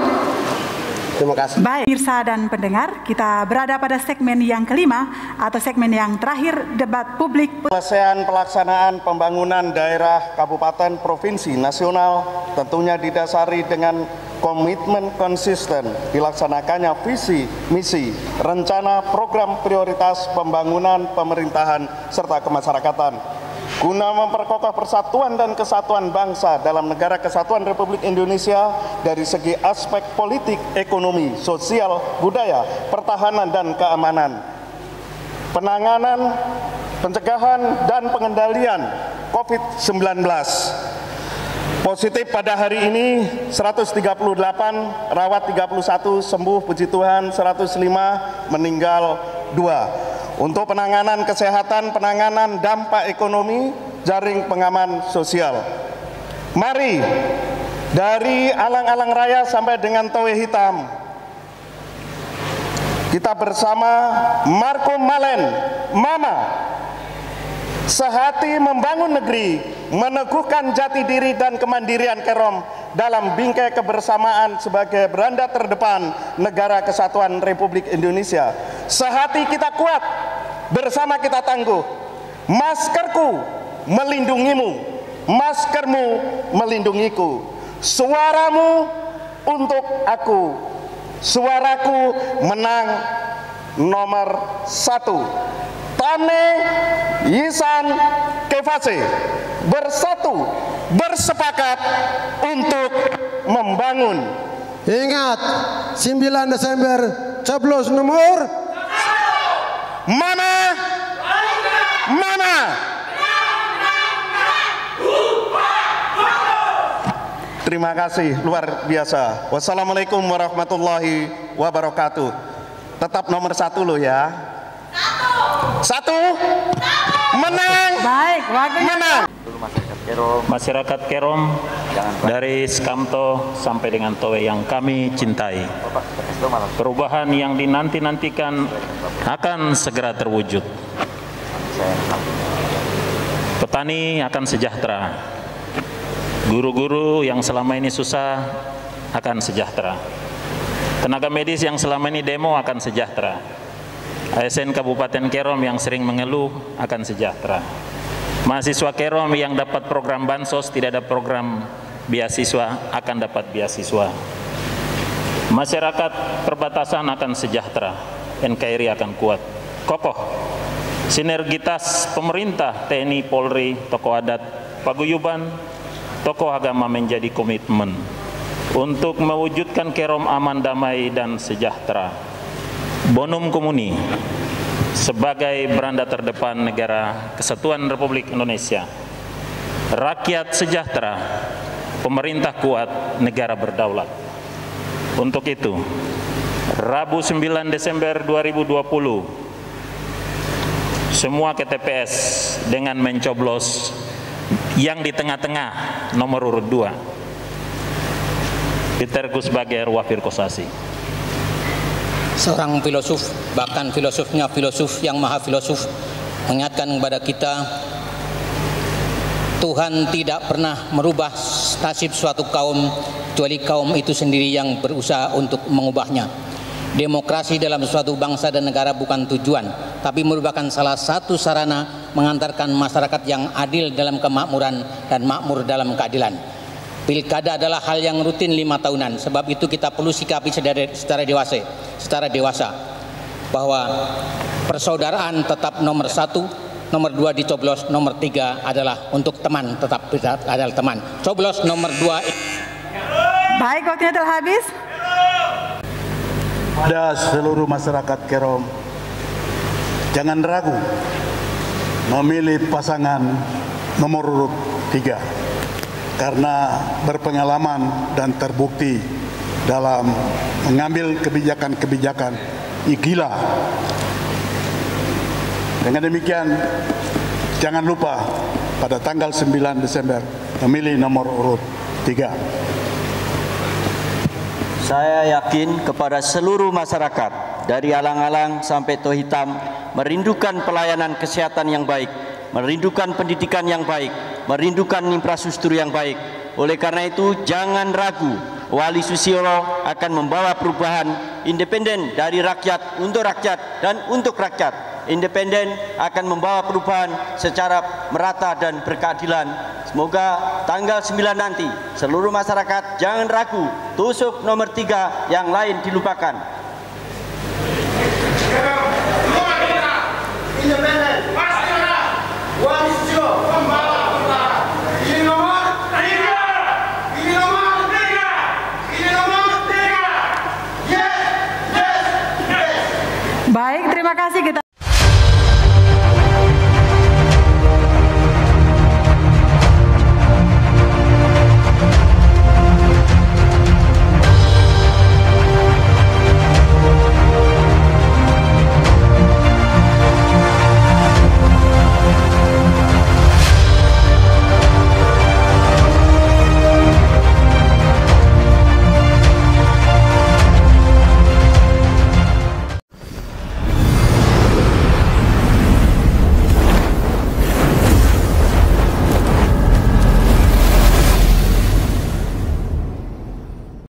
[SPEAKER 10] Terima kasih.
[SPEAKER 5] Baik, pemirsa dan pendengar, kita berada pada segmen yang kelima atau segmen yang terakhir, debat publik.
[SPEAKER 4] Penyelesaian pelaksanaan pembangunan daerah, kabupaten, provinsi, nasional tentunya didasari dengan komitmen konsisten dilaksanakannya visi, misi, rencana, program prioritas pembangunan pemerintahan serta kemasyarakatan guna memperkokoh persatuan dan kesatuan bangsa dalam negara kesatuan Republik Indonesia dari segi aspek politik, ekonomi, sosial, budaya, pertahanan dan keamanan, penanganan, pencegahan dan pengendalian COVID-19. Positif pada hari ini 138, rawat 31, sembuh puji Tuhan 105, meninggal 2. Untuk penanganan kesehatan, penanganan dampak ekonomi, jaring pengaman sosial. Mari dari alang-alang raya sampai dengan Towe Hitam, kita bersama Marco Malen, Mama, sehati membangun negeri, meneguhkan jati diri dan kemandirian Kerom dalam bingkai kebersamaan sebagai beranda terdepan negara kesatuan Republik Indonesia. Sehati kita kuat, bersama kita tangguh. Maskerku melindungimu, maskermu melindungiku. Suaramu untuk aku, suaraku menang nomor 1. Tane Yisan Kevase bersatu, bersepakat untuk membangun.
[SPEAKER 10] Ingat, 9 Desember coblos nomor
[SPEAKER 4] Mana? Mana? Terima kasih, luar biasa. Wassalamualaikum warahmatullahi wabarakatuh. Tetap nomor 1 loh ya. 1. Menang.
[SPEAKER 5] Baik, waktunya.
[SPEAKER 4] Menang.
[SPEAKER 6] Masyarakat Kerom dari Skamto sampai dengan Towe yang kami cintai, perubahan yang dinanti-nantikan akan segera terwujud. Petani akan sejahtera, guru-guru yang selama ini susah akan sejahtera, tenaga medis yang selama ini demo akan sejahtera, ASN Kabupaten Kerom yang sering mengeluh akan sejahtera. Mahasiswa Kerom yang dapat program bansos, tidak ada program beasiswa, akan dapat beasiswa. Masyarakat perbatasan akan sejahtera, NKRI akan kuat, kokoh. Sinergitas pemerintah, TNI, Polri, tokoh adat, paguyuban, tokoh agama menjadi komitmen untuk mewujudkan Kerom aman, damai, dan sejahtera. Bonum Komuni sebagai beranda terdepan negara kesatuan Republik Indonesia, rakyat sejahtera, pemerintah kuat, negara berdaulat. Untuk itu, Rabu 9 Desember 2020, semua ke TPS dengan mencoblos yang di tengah-tengah nomor urut 2, Peter Gusbager Wafir Kosasi.
[SPEAKER 8] Seorang filosof, bahkan filosofnya filosof yang maha filosof, mengingatkan kepada kita, Tuhan tidak pernah merubah nasib suatu kaum kecuali kaum itu sendiri yang berusaha untuk mengubahnya. Demokrasi dalam suatu bangsa dan negara bukan tujuan, tapi merupakan salah satu sarana mengantarkan masyarakat yang adil dalam kemakmuran dan makmur dalam keadilan. Pilkada adalah hal yang rutin 5 tahunan, sebab itu kita perlu sikapi secara dewasa bahwa persaudaraan tetap nomor 1, nomor 2 dicoblos, nomor 3 adalah untuk teman, tetap adalah teman. Coblos nomor 2.
[SPEAKER 5] Baik, waktunya telah habis.
[SPEAKER 7] Pada seluruh masyarakat Kerom, jangan ragu memilih pasangan nomor urut 3. Karena berpengalaman dan terbukti dalam mengambil kebijakan-kebijakan gila. Dengan demikian, jangan lupa pada tanggal 9 Desember memilih nomor urut 3.
[SPEAKER 9] Saya yakin kepada seluruh masyarakat dari alang-alang sampai Towe Hitam merindukan pelayanan kesehatan yang baik, merindukan pendidikan yang baik, merindukan infrastruktur yang baik. Oleh karena itu, jangan ragu Wali Susilo akan membawa perubahan independen dari rakyat untuk rakyat dan untuk rakyat. Independen akan membawa perubahan secara merata dan berkeadilan. Semoga tanggal 9 nanti seluruh masyarakat jangan ragu, tusuk nomor 3, yang lain dilupakan. Independen, Wali Susilo membawa perubahan. Ini nomor 3, ini nomor 3, ini nomor 3. Yes, yes, yes.
[SPEAKER 5] Baik, terima kasih kita.